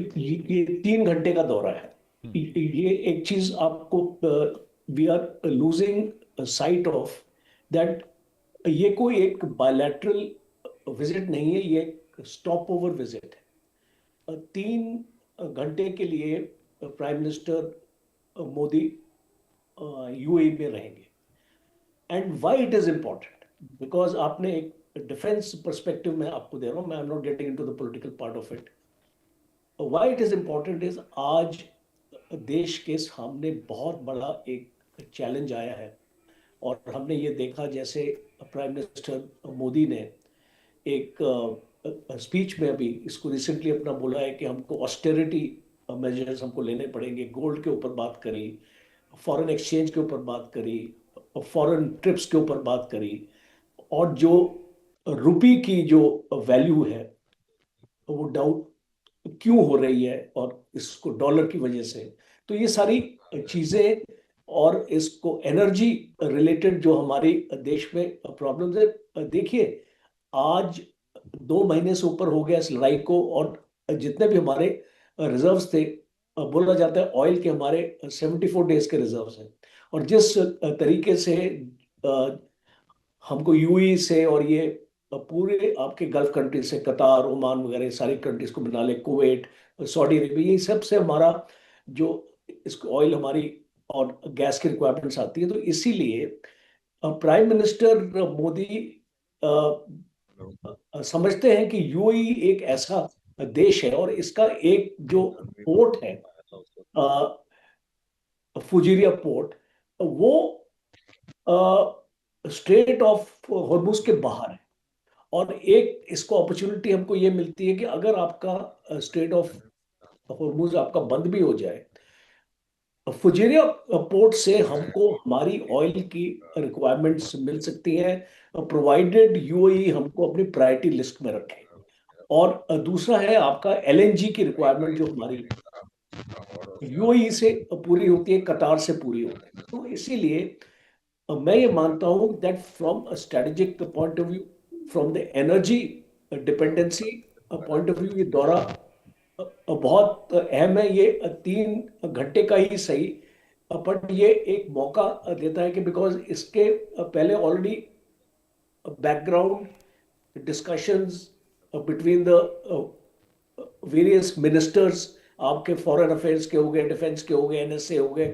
3 घंटे का दौरा है। ये एक चीज आपको, we are losing sight of that, ये कोई एक बायलैटरल विजिट नहीं है, ये एक स्टॉप ओवर विजिट है। 3 घंटे के लिए प्राइम मिनिस्टर मोदी यूएई में रहेंगे। And why it is important, because आपने एक डिफेंस पर्सपेक्टिव में आपको दे रहा हूं, मैं I am not getting into the political part of it. Why it is important is, आज देश के सामने बहुत बड़ा एक चैलेंज आया है, और हमने ये देखा जैसे प्राइम मिनिस्टर मोदी ने एक स्पीच में अभी इसको रिसेंटली अपना बोला है कि हमको ऑस्टेरिटी मेजर्स हमको लेने पड़ेंगे, गोल्ड के ऊपर बात करी, फॉरेन एक्सचेंज के ऊपर बात करी, फॉरेन ट्रिप्स के ऊपर बात करी, और जो रुपी की जो वैल्यू है वो डाउन क्यों हो रही है, और इसको डॉलर की वजह से। तो ये सारी चीजें, और इसको एनर्जी रिलेटेड जो हमारी देश में प्रॉब्लम्स है, देखिए आज 2 महीने से ऊपर हो गया इस लड़ाई को, और जितने भी हमारे रिजर्व्स थे, बोला जाता है ऑयल के हमारे 74 डेज के रिजर्व्स हैं, और जिस तरीके से हमको यूएई से और ये पूरे आपके गल्फ कंट्री से, कतार, ओमान वगैरह सारी कंट्रीज को बना ले, कुवैत, सऊदी अरेबिया, ये सब से हमारा जो इसको ऑयल हमारी और गैस की रिक्वायरमेंट्स आती है। तो इसीलिए प्राइम मिनिस्टर मोदी समझते हैं कि यूएई एक ऐसा देश है, और इसका एक जो पोर्ट है फुजीरिया पोर्ट, वो स्ट्रेट ऑफ हॉर्मुज के बाहर है, और एक इसको अपॉर्चुनिटी हमको ये मिलती है कि अगर आपका स्ट्रेट ऑफ हॉर्मुज आपका बंद भी हो जाए, फुजेरिया पोर्ट से हमको हमारी ऑयल की रिक्वायरमेंट्स मिल सकती हैं, प्रोवाइडेड यूएई हमको अपनी प्रायोरिटी लिस्ट में रखे। और दूसरा है आपका एलएनजी की रिक्वायरमेंट, जो हमारी यूएई से पूरी होती है, कतार से पूरी होती है। तो इसीलिए मैं ये मानता हूं that from a strategic point of view, from the energy dependency point of view, ये दौरा बहुत अहम है। ये 3 घंटे का ही सही, बट ये एक मौका देता है कि बिकॉज इसके पहले already background discussions between the various ministers, आपके फॉरेन अफेयर्स के हो गए, डिफेंस के हो गए, एनएसए हो गए,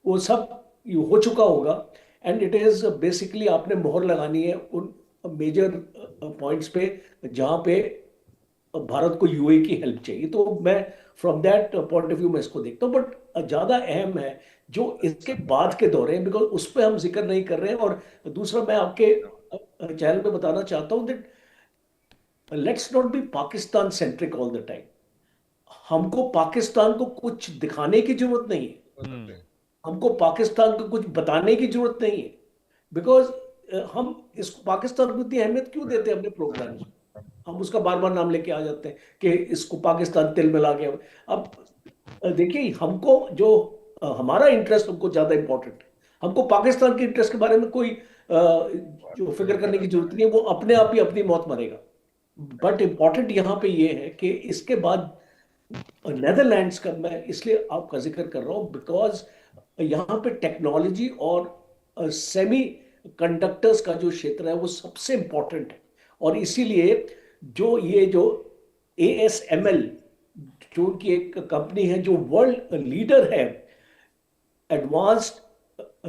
वो सब हो चुका होगा। एंड इट इज बेसिकली आपने मोहर लगानी है उन मेजर पॉइंट्स पे जहां पे भारत को यूएई की हेल्प चाहिए। तो मैं from that point of view में इसको देखता हूँ, बट ज्यादा अहम है जो इसके बाद के दौरे हैं, बिकॉज उस पर हम जिक्र नहीं कर रहे हैं। और दूसरा मैं आपके चैनल पे बताना चाहता हूँ that let's not be Pakistan centric all the time. हमको पाकिस्तान को कुछ दिखाने की जरूरत नहीं है, हमको पाकिस्तान को कुछ बताने की जरूरत नहीं है, बिकॉज हम इसको पाकिस्तान को इतनी अहमियत क्यों देते हैं अपने प्रोग्राम में? हम उसका बार बार नाम लेके आ जाते हैं कि इसको पाकिस्तान तिल मिला गया। अब देखिए, हमको जो हमारा इंटरेस्ट हमको ज्यादा इंपॉर्टेंट है, हमको पाकिस्तान के इंटरेस्ट के बारे में कोई जो फिक्र करने की जरूरत नहीं है, वो अपने आप ही अपनी मौत मरेगा। बट इंपॉर्टेंट यहाँ पे ये है कि इसके बाद नेदरलैंड्स का मैं इसलिए आपका जिक्र कर रहा हूँ बिकॉज यहाँ पे टेक्नोलॉजी और सेमी कंडक्टर्स का जो क्षेत्र है वो सबसे इंपॉर्टेंट है। और इसीलिए जो ये जो ASML जो उनकी एक कंपनी है जो वर्ल्ड लीडर है एडवांस्ड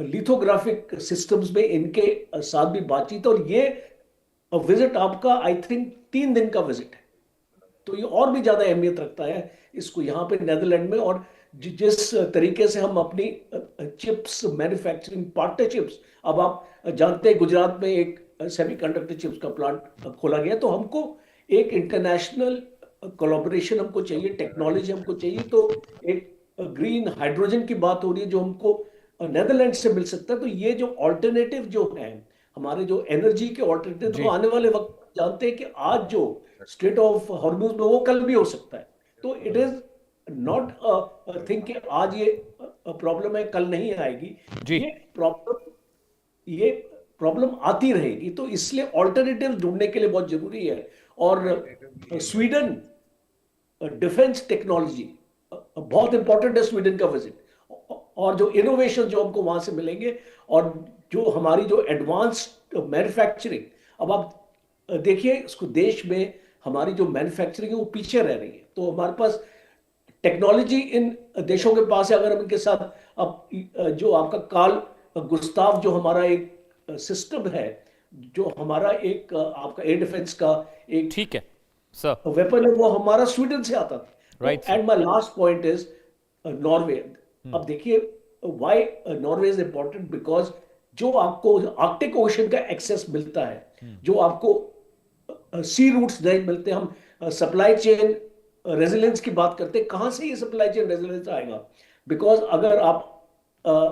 लिथोग्राफिक सिस्टम्स में, इनके साथ भी बातचीत। और ये विजिट आपका आई थिंक 3 दिन का विजिट है, तो ये और भी ज्यादा अहमियत रखता है इसको यहाँ पे नेदरलैंड में। और जिस तरीके से हम अपनी चिप्स मैन्युफैक्चरिंग पार्टनरशिप्स, अब आप जानते हैं गुजरात में एक सेमीकंडक्टर चिप्स का प्लांट खोला गया, तो हमको एक इंटरनेशनल कोलैबोरेशन हमको चाहिए, टेक्नोलॉजी हमको चाहिए। तो एक ग्रीन हाइड्रोजन की बात हो रही है जो हमको नेदरलैंड से मिल सकता है। तो ये जो ऑल्टरनेटिव जो है, हमारे जो एनर्जी के ऑल्टरनेटिव, जी। तो आने वाले वक्त जानते हैं कि आज जो स्ट्रेट ऑफ हॉर्मुज में वो कल भी हो सकता है। तो इट इज नॉट थिंक कि आज ये प्रॉब्लम है कल नहीं आएगी, जी। ये प्रॉब्लम आती रहेगी। तो इसलिए ऑल्टरनेटिव ढूंढने के लिए बहुत जरूरी है। और स्वीडन डिफेंस टेक्नोलॉजी बहुत इंपॉर्टेंट है, स्वीडन का विजिट। और जो इनोवेशन जो हमको वहां से मिलेंगे, और जो हमारी जो एडवांस्ड मैन्युफैक्चरिंग, अब आप देखिए इसको देश में हमारी जो मैन्युफैक्चरिंग है वो पीछे रह रही है। तो हमारे पास टेक्नोलॉजी इन देशों के पास है। अगर हम इनके साथ अब जो आपका कार्ल गुस्ताव जो हमारा एक सिस्टम है, जो हमारा एक आपका एयर डिफेंस का एक ठीक है सर। वेपन है, वो हमारा स्वीडन से आता था। Right, sir. And my last point is Norway. अब देखिए why Norway is important, because जो आपको आर्कटिक ओशन का एक्सेस मिलता है, जो आपको सी रूट्स नहीं मिलते। हम सप्लाई चेन रेजिलियंस की बात करते हैं, कहां से ये सप्लाई चेन रेजिलियंस आएगा? बिकॉज अगर आप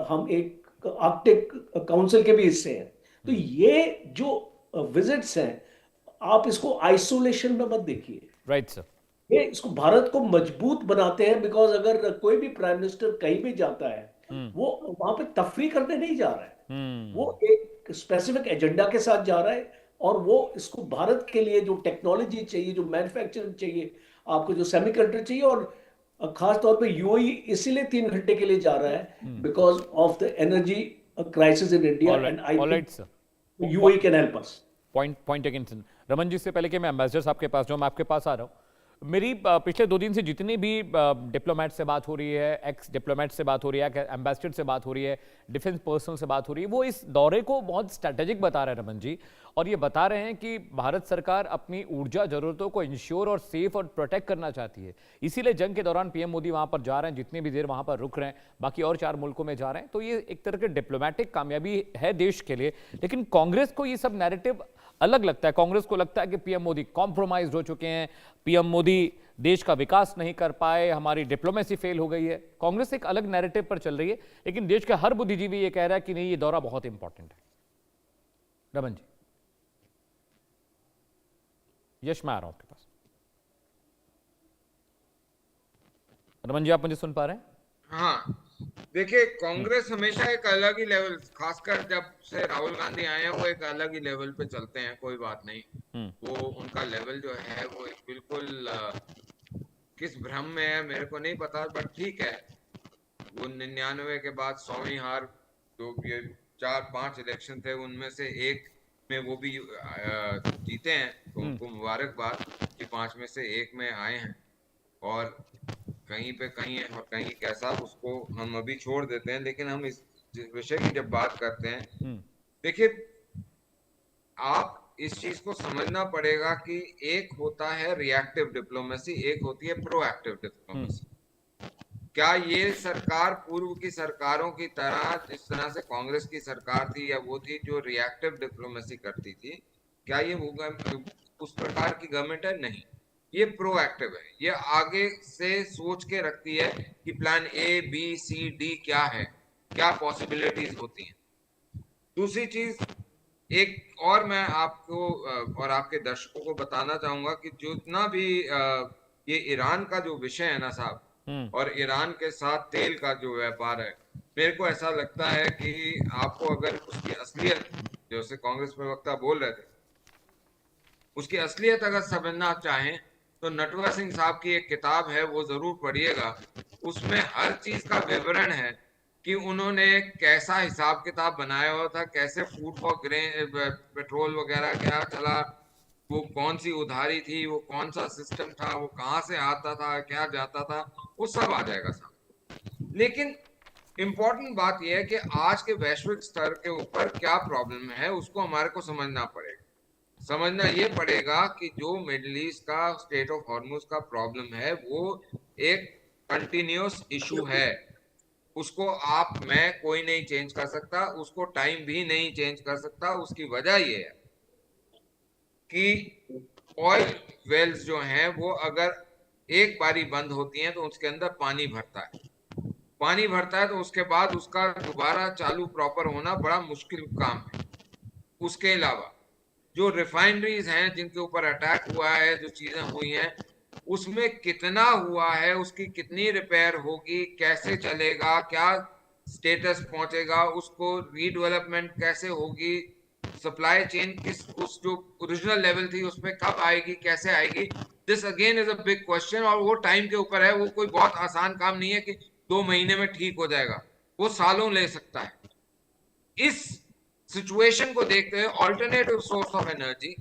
हम एक आर्कटिक काउंसिल के भी हिस्से हैं, तो ये जो विजिट्स हैं, आप इसको आइसोलेशन में मत देखिए, राइट सर। ये इसको भारत को मजबूत बनाते हैं। बिकॉज अगर कोई भी प्राइम मिनिस्टर कहीं भी जाता है, वो वहां पे तफरी करने नहीं जा रहा है, वो एक स्पेसिफिक एजेंडा के साथ जा रहा है। और वो इसको भारत के लिए जो टेक्नोलॉजी चाहिए, जो मैन्युफैक्चरिंग चाहिए, आपको जो सेमीकंडक्टर चाहिए, और खास तौर पे यूएई इसीलिए 3 घंटे के लिए जा रहा है, because of the energy crisis in India. And I alright think sir. UAE can help us. Point again. Raman ji, से पहले कि मैं एम्बेसडर साहब के पास जाऊं, मैं आपके पास आ रहा हूं। मेरी पिछले 2 दिन से जितनी भी डिप्लोमेट से बात हो रही है, एक्स डिप्लोमेट से बात हो रही है, एम्बेसडर से बात हो रही है, डिफेंस पर्सन से बात हो रही है, वो इस दौरे को बहुत स्ट्रैटेजिक बता रहे हैं रमन जी। और ये बता रहे हैं कि भारत सरकार अपनी ऊर्जा जरूरतों को इंश्योर और सेफ और प्रोटेक्ट करना चाहती है। इसीलिए जंग के दौरान पीएम मोदी वहां पर जा रहे हैं, जितनी भी देर वहां पर रुक रहे हैं, बाकी और 4 मुल्कों में जा रहे हैं। तो ये एक तरह की डिप्लोमेटिक कामयाबी है देश के लिए। लेकिन कांग्रेस को ये सब नैरेटिव अलग लगता है। कांग्रेस को लगता है कि पीएम मोदी कॉम्प्रोमाइज हो चुके हैं, पीएम मोदी देश का विकास नहीं कर पाए, हमारी डिप्लोमेसी फेल हो गई है। कांग्रेस एक अलग नैरेटिव पर चल रही है, लेकिन देश का हर बुद्धिजीवी ये कह रहा है कि नहीं, ये दौरा बहुत इंपॉर्टेंट है। रमन जी, यश, मैं आ रहा हूं आपके पास। रमन जी, आप मुझे सुन पा रहे हैं? हाँ, देखिए कांग्रेस हमेशा एक अलग ही लेवल, खासकर जब से राहुल गांधी आए हैं, वो एक अलग ही लेवल पे चलते हैं। कोई बात नहीं, वो उनका लेवल जो है वो एक बिल्कुल किस भ्रम में है मेरे को नहीं पता, बट ठीक है। वो 99 के बाद 100वीं हार, जो ये 4-5 इलेक्शन थे उनमें से एक में वो भी जीते हैं, तो उनको मुबारकबाद कि 5 में से 1 में आए हैं। और कहीं पे कहीं है और कहीं कैसा, उसको हम अभी छोड़ देते हैं। लेकिन हम इस विषय की जब बात करते हैं, देखिए आप इस चीज को समझना पड़ेगा कि एक होता है रिएक्टिव डिप्लोमेसी, एक होती है प्रोएक्टिव डिप्लोमेसी। क्या ये सरकार पूर्व की सरकारों की तरह, जिस तरह से कांग्रेस की सरकार थी या वो थी जो रिएक्टिव डिप्लोमेसी करती थी, क्या ये उस प्रकार की गवर्नमेंट है? नहीं, ये प्रोएक्टिव है। ये आगे से सोच के रखती है कि plan A, B, C, D क्या है, क्या पॉसिबिलिटीज होती हैं। दूसरी चीज, एक और मैं आपको और आपके दर्शकों को बताना चाहूंगा कि जितना भी ये ईरान का जो विषय है ना साहब, और ईरान के साथ तेल का जो व्यापार है, मेरे को ऐसा लगता है कि आपको अगर उसकी असलियत, जैसे कांग्रेस प्रवक्ता बोल रहे थे, उसकी असलियत अगर समझना चाहें तो नटवर सिंह साहब की एक किताब है, वो जरूर पढ़िएगा। उसमें हर चीज का विवरण है कि उन्होंने कैसा हिसाब किताब बनाया हुआ था, कैसे फूड फॉर ग्रेन, पेट्रोल वगैरह क्या चला, वो कौन सी उधारी थी, वो कौन सा सिस्टम था, वो कहाँ से आता था, क्या जाता था, वो सब आ जाएगा सामने। लेकिन इंपॉर्टेंट बात यह है कि आज के वैश्विक स्तर के ऊपर क्या प्रॉब्लम है उसको हमारे को समझना पड़ेगा। समझना ये पड़ेगा कि जो मिडिल ईस्ट का स्टेट ऑफ हॉर्मुज का प्रॉब्लम है वो एक कंटिन्यूस इशू है। उसको आप मैं कोई नहीं चेंज कर सकता, उसको टाइम भी नहीं चेंज कर सकता। उसकी वजह ये है कि ऑयल वेल्स जो हैं वो अगर एक बारी बंद होती हैं तो उसके अंदर पानी भरता है, पानी भरता है तो उसके बाद उसका दोबारा चालू प्रॉपर होना बड़ा मुश्किल काम है। उसके अलावा जो रिफाइनरीज हैं जिनके ऊपर अटैक हुआ है, जो चीजें हुई हैं, उसमें कितना हुआ है, उसकी कितनी रिपेयर होगी, कैसे चलेगा, क्या स्टेटस पहुंचेगा, उसको रीडेवलपमेंट कैसे होगी, सप्लाई चेन किस उस जो ओरिजिनल लेवल थी उसमें कब आएगी, कैसे आएगी, this again is a big question. और वो टाइम के ऊपर है, वो कोई बहुत आसान काम नहीं है कि 2 महीने में ठीक हो जाएगा, वो सालों ले सकता है। इस सिचुएशन को देखते हुए ऑल्टरनेटिव सोर्स ऑफ एनर्जी,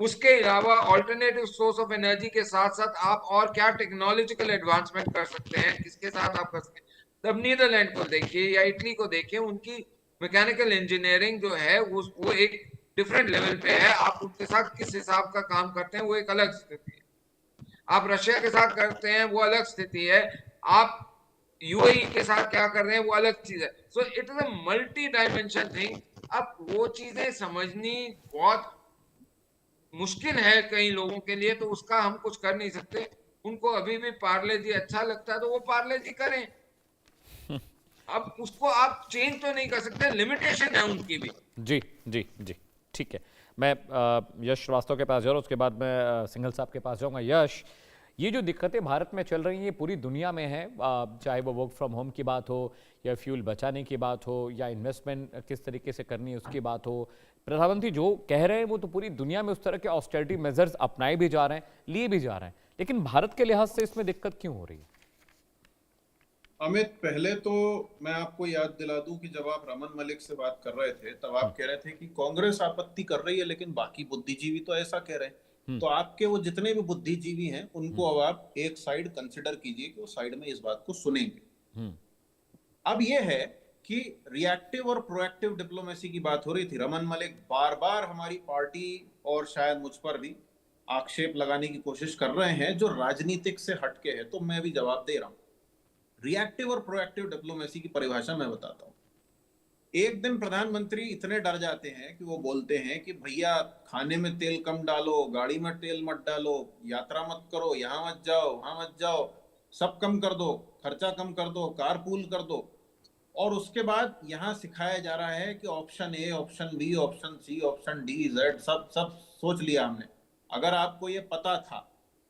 उसके अलावा ऑल्टरनेटिव सोर्स ऑफ एनर्जी के साथ साथ आप और क्या टेक्नोलॉजिकल एडवांसमेंट कर सकते हैं, किसके साथ आप कर सकते हैं। तब नीदरलैंड को देखिए या इटली को देखिए, उनकी मैकेनिकल इंजीनियरिंग जो है वो एक डिफरेंट लेवल पे है। आप उनके साथ किस हिसाब का काम करते हैं वो एक अलग स्थिति है। आप रशिया के साथ करते हैं वो अलग स्थिति है। आप यूएई के साथ क्या कर रहे हैं वो अलग चीज है। So it is a multi dimension thing. अब वो चीजें समझनी बहुत मुश्किल है कई लोगों के लिए, तो उसका हम कुछ कर नहीं सकते। उनको अभी भी पार्ले जी अच्छा लगता है तो वो पार्ले जी करें। अब उसको आप चेंज तो नहीं कर सकते, लिमिटेशन है उनकी भी। जी जी जी, ठीक है। मैं यश श्रीवास्तव के पास जा रहा हूँ, उसके बाद मैं सिंघल साहब के पास जाऊँगा। यश, ये जो दिक्कतें भारत में चल रही हैं ये पूरी दुनिया में है, चाहे वो वर्क फ्रॉम होम की बात हो या फ्यूल बचाने की बात हो या इन्वेस्टमेंट किस तरीके से करनी है उसकी बात हो। प्रधानमंत्री जो कह रहे हैं वो तो पूरी दुनिया में उस तरह के ऑस्टेरिटी मेजर्स अपनाए भी जा रहे हैं, लिए भी जा रहे हैं, लेकिन भारत के लिहाज से इसमें दिक्कत क्यों हो रही है? अमित, पहले तो मैं आपको याद दिला दूं कि जब आप रमन मलिक से बात कर रहे थे तब आप कह रहे थे कि कांग्रेस आपत्ति कर रही है लेकिन बाकी बुद्धिजीवी तो ऐसा कह रहे हैं। तो आपके वो जितने भी बुद्धिजीवी हैं उनको अब आप एक साइड कंसिडर कीजिए कि वो साइड में इस बात को सुनेंगे। अब ये है कि रिएक्टिव और प्रोएक्टिव डिप्लोमेसी की बात हो रही थी। रमन मलिक बार बार हमारी पार्टी और शायद मुझ पर भी आक्षेप लगाने की कोशिश कर रहे हैं जो राजनीतिक से हटके है, तो मैं भी जवाब दे रहा हूं। रिएक्टिव और प्रोएक्टिव डिप्लोमेसी की परिभाषा मैं बताता हूं। एक दिन प्रधानमंत्री इतने डर जाते हैं कि वो बोलते हैं कि भैया खाने में तेल कम डालो, गाड़ी में तेल मत डालो, यात्रा मत करो, यहाँ मत जाओ, वहां मत जाओ, सब कम कर दो, खर्चा कम कर दो, कारपूल कर दो। और उसके बाद यहाँ सिखाया जा रहा है कि option A, option B, option C, option D, Z, सब सब सोच लिया हमने। अगर आपको ये पता था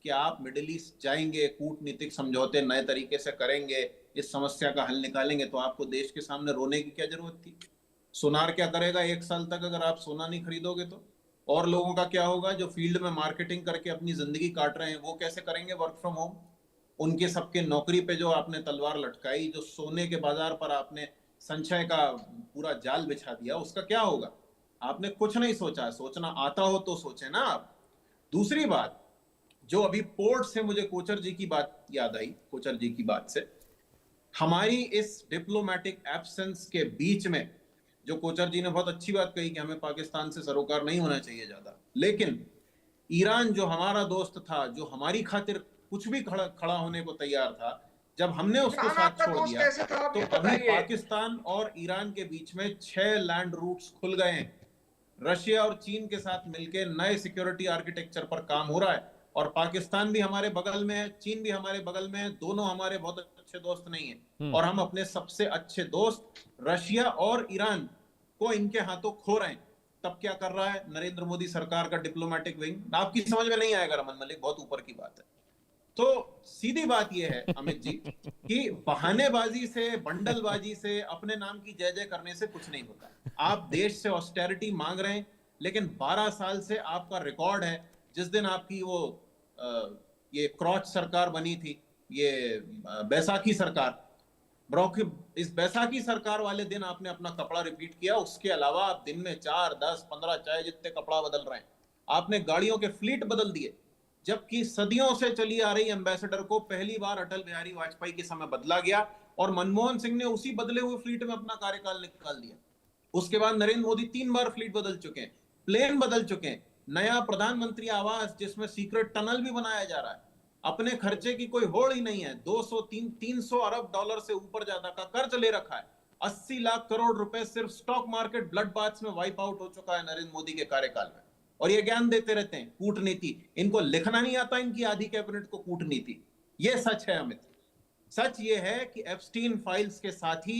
कि आप मिडिल ईस्ट जाएंगे, कूटनीतिक समझौते नए तरीके से करेंगे, इस समस्या का हल निकालेंगे, तो आपको देश के सामने रोने की क्या जरूरत थी? सोनार क्या करेगा 1 साल तक अगर आप सोना नहीं खरीदोगे तो? और लोगों का क्या होगा जो फील्ड में मार्केटिंग करके अपनी जिंदगी काट रहे हैं, वो कैसे करेंगे वर्क फ्रॉम होम? उनके सबके नौकरी पे जो आपने तलवार लटकाई, जो सोने के बाजार पर आपने संचय का पूरा जाल बिछा दिया, उसका क्या होगा? आपने कुछ नहीं सोचा। सोचना आता हो तो सोचे ना आप। दूसरी बात, जो अभी पोर्ट से मुझे कोचर जी की बात याद आई, कोचर जी की बात से, हमारी इस डिप्लोमेटिक एब्सेंस के बीच में जो कोचर जी ने बहुत अच्छी बात कही कि हमें पाकिस्तान से सरोकार नहीं होना चाहिए ज्यादा, लेकिन ईरान जो हमारा दोस्त था, जो हमारी खातिर कुछ भी खड़ा होने को तैयार था, जब हमने उसको साथ छोड़ दिया तो अभी पाकिस्तान और ईरान के बीच में 6 लैंड रूट्स खुल गए हैं। रशिया और चीन के साथ मिलकर नए सिक्योरिटी आर्किटेक्चर पर काम हो रहा है। और पाकिस्तान भी हमारे बगल में है, चीन भी हमारे बगल में है, दोनों हमारे बहुत अच्छे दोस्त नहीं है। और हम अपने सबसे अच्छे दोस्त रशिया और ईरान को इनके हाथों खो रहे हैं। तब क्या कर रहा है नरेंद्र मोदी सरकार का डिप्लोमेटिक विंग? आपकी समझ में नहीं आएगा रमन मलिक, बहुत ऊपर की बात है। तो सीधी बात यह है अमित जी कि बहानेबाजी से, बंडलबाजी से, अपने नाम की जय जय करने से कुछ नहीं होता। आप देश से ऑस्टेरिटी मांग रहे हैं, लेकिन 12 साल से आपका रिकॉर्ड है। जिस दिन आपकी वो ये क्रॉच सरकार बनी थी, ये बैसाखी सरकार, इस बैसाखी सरकार वाले दिन आपने अपना कपड़ा रिपीट किया। उसके अलावा आप दिन में 4, 10, 15 चाहे जितने कपड़ा बदल रहे हैं। आपने गाड़ियों के फ्लीट बदल दिए, जबकि सदियों से चली आ रही एम्बेसडर को पहली बार अटल बिहारी वाजपेयी के समय बदला गया और मनमोहन सिंह ने उसी बदले हुए फ्लीट में अपना कार्यकाल निकाल दिया। उसके बाद नरेंद्र मोदी 3 बार फ्लीट बदल चुके हैं, प्लेन बदल चुके हैं, नया प्रधानमंत्री आवास जिसमें सीक्रेट टनल भी बनाया जा रहा है, अपने खर्चे की कोई होड़ ही नहीं है, 300 अरब डॉलर से ऊपर ज्यादा का कर्ज ले रखा है, 80 लाख करोड़ रुपए सिर्फ स्टॉक मार्केट ब्लड बाथ्स में वाइप आउट हो चुका है नरेंद्र मोदी के कार्यकाल में। और ये ज्ञान देते रहते हैं कूटनीति, इनको लिखना नहीं आता इनकी आधी कैबिनेट को कूटनीति। ये सच है अमित, सच ये है कि एप्स्टीन फाइल्स के साथी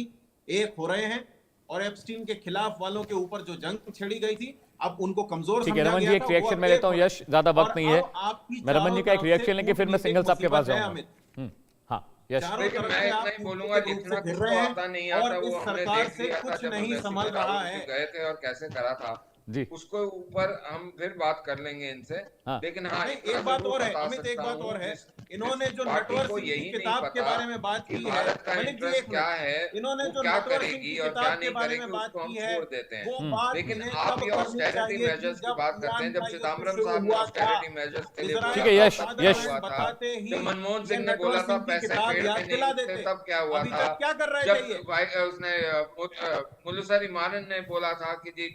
एक हो रहे हैं और एप्स्टीन के खिलाफ वालों के ऊपर जो जंग छेड़ी गई थी अब उनको कमजोर ठीक है समझा रमन जी, गया एक था, रिएक्शन वो मैं लेता हूँ। एक यश, ज्यादा वक्त और नहीं है, अब आपकी मैं रमन जी का एक चारों रिएक्शन तरफ लेके फिर मैं से सिंगल्स आपके पास मुसीबत है, जाऊंगा। अमित। हाँ यश, चारों देखिए, तरफ मैं से इतना आप ही बोलूंगा, कूटनीतिक रूप जितना से घिर कुछ रहे आता हैं नहीं और आता इस वो हमने सरकार देख से लिया था कुछ जब नहीं हम संभल राहुल रहा जी है। गए थे और कैसे करा था जी उसको ऊपर हम फिर बात कर लेंगे इनसे। हाँ। लेकिन हाँ, नहीं, इतना एक बात जरूर और है बता अमित, एक सकता बात हूँ, और है, जिस इन्होंने जो पार्टी नटवर को सिंह यही की नहीं किताब के पता बारे में बात कि की है, भारत का मलिक जी इंटरेस्ट एक क्या मिनट, है, इन्होंने वो जो क्या नटवर सिंह करेगी की और क्या किताब के नहीं बारे करेगी में बात उसको हम की है, छोड़ देते हैं। वो बात लेकिन इन्हें आप तब ये करनी ऑस्टेरिटी चाहिए थी मेजर्स की जब बात करते हैं, ईरान जब का युद्ध सितंबर शुरू साहब ने हुआ था। ऑस्टेरिटी मेजर्स के लिए ठीक बोला है था यश, तब क्या यश हुआ था, बताते ही जब मनमोहन ये सिंह ने नटवर बोला था सिंह की पैसे किताब पेड़ याद पे नहीं दिला उगते देते। तब क्या हुआ अभी था, तक क्या कर रहे थे ये? जब उसने मुल्लुसर इमारन ने बोला था कि जी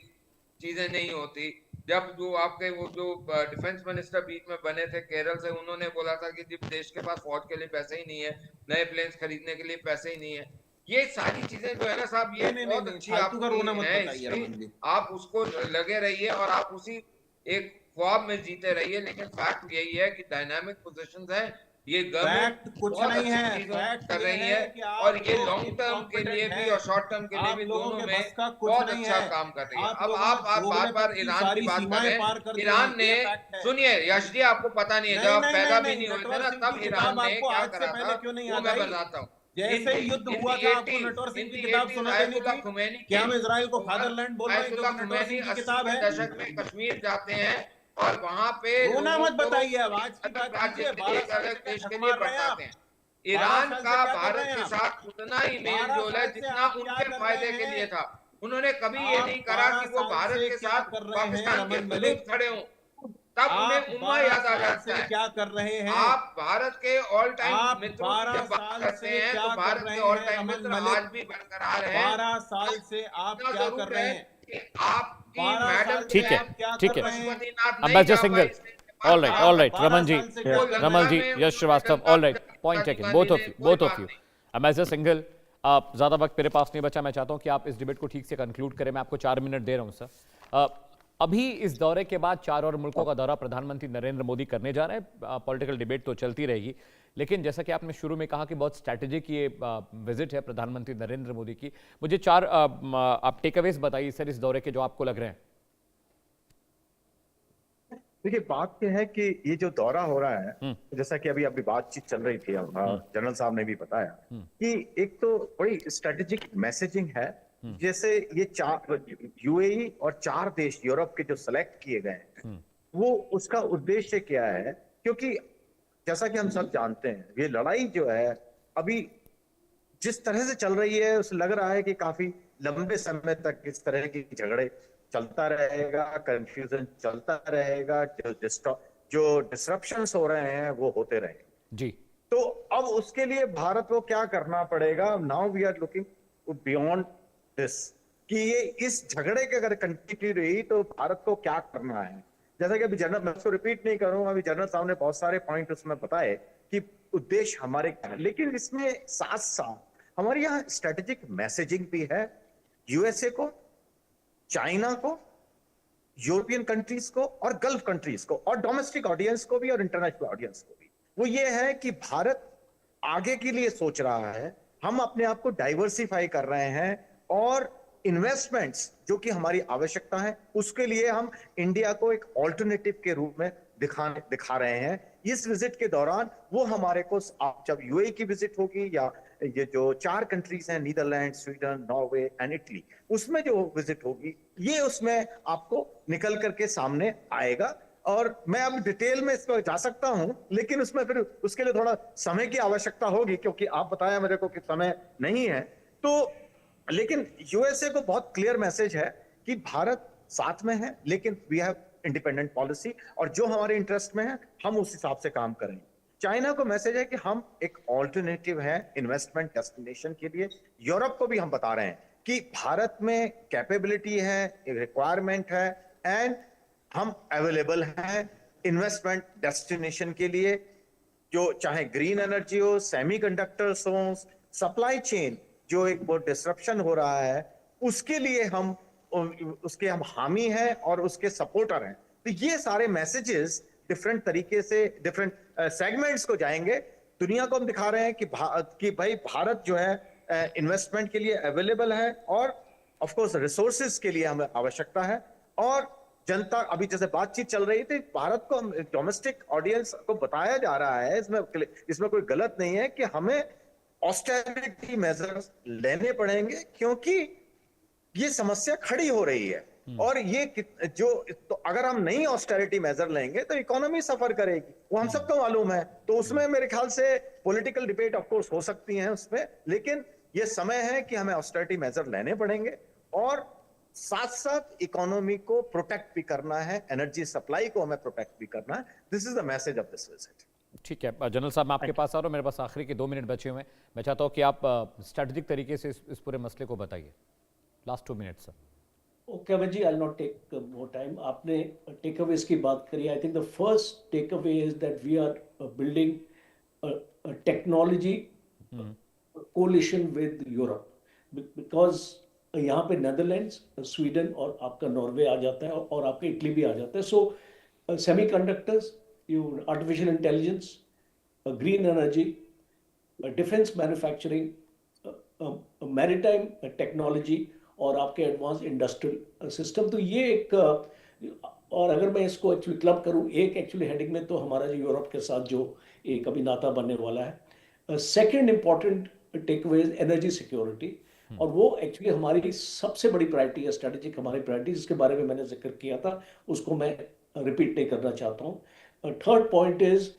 चीजें नहीं होती, जब जो आपके वो जो डिफेंस मिनिस्टर बीच में बने थे केरल से, उन्होंने बोला था कि जब देश के पास फौज के लिए पैसे ही नहीं है, नए प्लेन्स खरीदने के लिए पैसे ही नहीं है, ये सारी चीजें जो है ना साहब, ये नहीं, बहुत नहीं, अच्छी फालतू का रोना आपकी मत है बताइए हिस्ट्री, रमन जी। आप उसको लगे रहिए और आप उसी एक ख्वाब में जीते रहिए। लेकिन फैक्ट यही है कि डायनामिक पोजीशंस है, ये गवर्नमेंट फैक्ट कुछ बहुत नहीं अच्छी है, चीजों फैक्ट कर ये रही है है कि और आप ये लोग लॉन्ग टर्म के लिए इनकॉम्पिटेंट भी हैं, और शॉर्ट टर्म के लिए आप भी लोगों दोनों के में बस का कुछ बहुत नहीं अच्छा है, काम कर रही है। आप अब लोगों आप ने बार बार दोगलेपन की ईरान की सारी बात कर सीमाएं रहे पार हैं। कर दी ईरान हैं, ने, ये फैक्ट है। सुनिए यश जी, आपको पता नहीं है, जब नहीं, आप नहीं, पैदा नहीं, भी नहीं हुए थे नटवर ना, सिंह तब की ईरान किताब ने आपको क्या आज से करा पहले था क्यों नहीं वो याद मैं आई? बताता हूँ। जैसे ही युद्ध हुआ था आपको नटवर सिंह की किताब सुनाते नहीं थी कि हम इजराइल को फादरलैंड बोल रहे हैं, क्योंकि नटवर सिंह की किताब है। दशक में कश्मीर जाते हैं और वहां पे रोना लोगों मत को बताइए, अब आज की अलग बात राज्य कीजिए। के 12 लिए, एक साल अलग से क्या देश के ठग लिए मार रहे हैं बरसाते आप? हैं। 12 ईरान साल से का क्या कर भारत रहे हैं के आप? साथ उतना ही मेल 12 जोल है साल से जितना आप क्या उनके कर फायदे रहे के लिए हैं? था। उन्होंने कभी ये आप नहीं करा 12 कि वो साल भारत से के क्या साथ कर रहे हैं पाकिस्तान के रमन विरुद्ध मलिक? खड़े हों, तब उन्हें आप उम्मा 12 याद आ साल जाता से है। क्या कर रहे हैं? आप भारत के ऑल टाइम आप मित्रों की 12 जब बात साल करते से हैं क्या तो कर भारत रहे के ऑल हैं टाइम रमन मित्र मलिक? आज भी बरकरार हैं। 12 साल से आप इतना क्या कर जरूर रहे है हैं? कि आपकी 12 मैडम साल ठीक से है, आप क्या ठीक कर है। रहे हैं? पशुपतिनाथ नहीं अंबेसडर जा सिंगल, पाई, ऑल राइट आप रमन जी, 12 साल से क्या कर रहे रमन जी, में Yash Srivastava, all right, point taken, both of you. Ambassador सिंगल, आप ज्यादा वक्त मेरे पास नहीं बचा, मैं चाहता हूं कि आप इस डिबेट को ठीक से कंक्लूड करें। मैं आपको 4 मिनट दे रहा हूं सर। अभी इस दौरे के बाद 4 और मुल्कों का दौरा प्रधानमंत्री नरेंद्र मोदी करने जा रहे हैं। पॉलिटिकल डिबेट तो चलती रहेगी, लेकिन जैसा कि आपने शुरू में कहा कि बहुत स्ट्रैटेजिक ये विजिट है प्रधानमंत्री नरेंद्र मोदी की। मुझे 4 आप टेकअवेज बताइए सर इस दौरे के, जो आपको लग रहे हैं। देखिए, बात यह है कि ये जो दौरा हो रहा है, जैसा कि अभी बातचीत चल रही थी, जनरल साहब ने भी बताया कि एक तो बड़ी स्ट्रेटेजिक मैसेजिंग है। जैसे ये 4 यूएई और 4 देश यूरोप के जो सेलेक्ट किए गए हैं, वो उसका उद्देश्य क्या है? क्योंकि जैसा कि हम सब जानते हैं, ये लड़ाई जो है अभी जिस तरह से चल रही है, उसे लग रहा है कि काफी लंबे समय तक इस तरह की झगड़े चलता रहेगा, कंफ्यूजन चलता रहेगा, जो डिसरप्शंस हो रहे हैं वो होते रहेंगे जी। तो अब उसके लिए भारत को क्या करना पड़ेगा? Now we are looking beyond this, कि ये इस झगड़े के अगर कंटिन्यू रही तो भारत को क्या करना है। जैसा कि अभी जनरल, मैं उसको रिपीट नहीं करूंगा, अभी जनरल साहब ने बहुत सारे पॉइंट उसमें बताए कि उद्देश्य हमारे क्या है, लेकिन इसमें साथ साथ हमारे यहाँ स्ट्रेटेजिक मैसेजिंग भी है यूएसए को, चाइना को, यूरोपियन कंट्रीज को और गल्फ कंट्रीज को, और डोमेस्टिक ऑडियंस को भी और इंटरनेशनल ऑडियंस को भी। वो ये है कि भारत आगे के लिए सोच रहा है, हम अपने आप को डाइवर्सिफाई कर रहे हैं और इन्वेस्टमेंट्स जो कि हमारी आवश्यकता है उसके लिए हम इंडिया को एक ऑल्टरनेटिव के रूप में दिखा रहे हैं। इस विजिट के दौरान वो हमारे को, जब यूएई की विजिट होगी या ये जो 4 कंट्रीज हैं, Netherland, Sweden, Norway and Italy, उसमें जो विजिट होगी ये उसमें आपको निकल करके सामने आएगा। और मैं अब डिटेल में इस पर जा सकता हूं, लेकिन उसमें फिर उसके लिए थोड़ा समय की आवश्यकता होगी, क्योंकि आप बताया मेरे को कि समय नहीं है। तो लेकिन यूएसए को बहुत क्लियर मैसेज है कि भारत साथ में है, लेकिन वी हैव इंडिपेंडेंट पॉलिसी, और जो हमारे इंटरेस्ट में है हम उस हिसाब से काम करेंगे। चाइना को मैसेज है कि हम एक ऑल्टरनेटिव है इन्वेस्टमेंट डेस्टिनेशन के लिए। यूरोप को भी हम बता रहे हैं कि भारत में कैपेबिलिटी है, रिक्वायरमेंट है, एंड हम अवेलेबल हैं इन्वेस्टमेंट डेस्टिनेशन के लिए, जो चाहे ग्रीन एनर्जी हो, सेमीकंडक्टर्स हो, सप्लाई चेन जो एक बहुत डिसरप्शन हो रहा है, उसके लिए हम उसके हम हामी हैं और उसके सपोर्टर हैं। तो ये सारे मैसेजेस डिफरेंट तरीके से डिफरेंट सेगमेंट्स को जाएंगे। दुनिया को हम दिखा रहे हैं कि भाई भारत जो है इन्वेस्टमेंट के लिए अवेलेबल है, और ऑफ कोर्स रिसोर्सेज के लिए हमें आवश्यकता है। और जनता, अभी जैसे बातचीत चल रही थी, भारत को हम डोमेस्टिक ऑडियंस को बताया जा रहा है, इसमें कोई गलत नहीं है कि हमें ऑस्टेरिटी मेजर्स लेने पड़ेंगे, क्योंकि ये समस्या खड़ी हो रही है। और ये तो अगर हम नहीं ऑस्टेरिटी मेजर लेंगे तो इकोनॉमी सफर करेगी, वो हम सबको मालूम है। तो उसमें मेरे ख्याल से पॉलिटिकल डिबेट ऑफ कोर्स हो सकती है उसमें, लेकिन ये समय है कि हमें ऑस्टेरिटी मेजर लेने पड़ेंगे, और साथ साथ इकोनॉमी को प्रोटेक्ट भी करना है, एनर्जी सप्लाई को हमें प्रोटेक्ट भी करना है। This is the message of this visit. ठीक है जनरल साहब, मैं आपके पास आ रहा हूँ, मेरे पास आखिरी के 2 मिनट बचे हुए हैं। मैं चाहता हूँ कि आप स्ट्रेटेजिक तरीके से इस पूरे मसले को बताइए। Last 2 minute sir. Okay Amit ji, I not take more time. आपने टेक अवेज की बात करी। I think the first takeaway is that we are building technology coalition with Europe, because यहाँ पे नेदरलैंड्स, स्वीडन और आपका नॉर्वे आ जाता है, और आपका इटली भी आ जाता है। So semiconductors, artificial intelligence, green energy, defence manufacturing, maritime technology, और आपके एडवांस इंडस्ट्रियल सिस्टम। तो ये एक, और अगर मैं इसको एक्चुअली क्लब करूँ एक एक्चुअली हेडिंग में, तो हमारा जो यूरोप के साथ जो एक अभी नाता बनने वाला है। Second important takeaway is energy security, और वो एक्चुअली हमारी सबसे बड़ी प्रायोरिटी है, स्ट्रेटेजिक हमारी प्रायोरिटी, जिसके बारे में मैंने जिक्र किया था, उसको मैं रिपीट नहीं करना चाहता हूँ। Third point is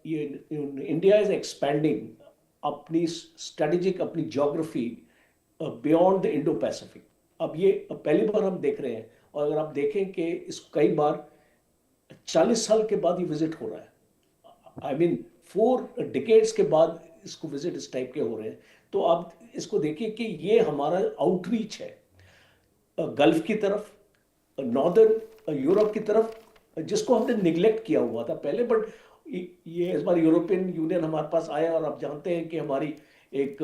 India is expanding अपनी स्ट्रेटेजिक, अपनी geography beyond the Indo Pacific. अब ये पहली बार हम देख रहे हैं, और अगर आप देखें कि इसको कई बार 40 साल के बाद ये विजिट हो रहा है, आई मीन 4 डिकेड्स के बाद इसको विजिट इस टाइप के हो रहे हैं। तो आप इसको देखिए कि ये हमारा आउटरीच है गल्फ की तरफ, नॉर्दर्न यूरोप की तरफ, जिसको हमने निगलेक्ट किया हुआ था पहले। बट ये इस बार यूरोपियन यूनियन हमारे पास आया, और आप जानते हैं कि हमारी एक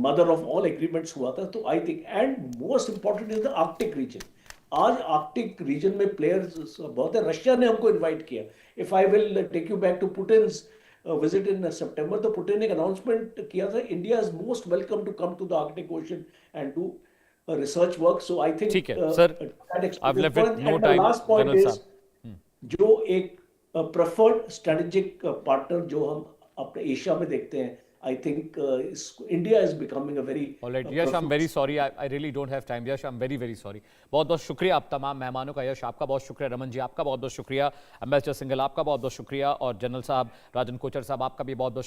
मदर ऑफ ऑल एग्रीमेंट्स हुआ था। तो I think, and most important is the Arctic region. आज आर्कटिक रीजन में प्लेयर्स बहुत है। रशिया ने हमको इनवाइट किया। If I will take you back to Putin's visit in September, तो पुटिन ने एक अनाउंसमेंट किया था, India is most welcome to come to the Arctic Ocean and do research work. So I think, ठीक है सर, I've left with no time, last point general is साहब। जो एक प्रेफर्ड स्ट्रेटेजिक पार्टनर जो हम अपने एशिया में देखते हैं, I think India is becoming a very All right, Yash, I'm very sorry, I really don't have time. Yash, I'm very very sorry. बहुत बहुत शुक्रिया आप तमाम मेहमानों का। यश आपका बहुत शुक्रिया, रमन जी आपका बहुत बहुत शुक्रिया, एम्बेसडर सिंघल आपका बहुत बहुत शुक्रिया, और जनरल साहब राजन कोचर साहब आपका भी बहुत बहुत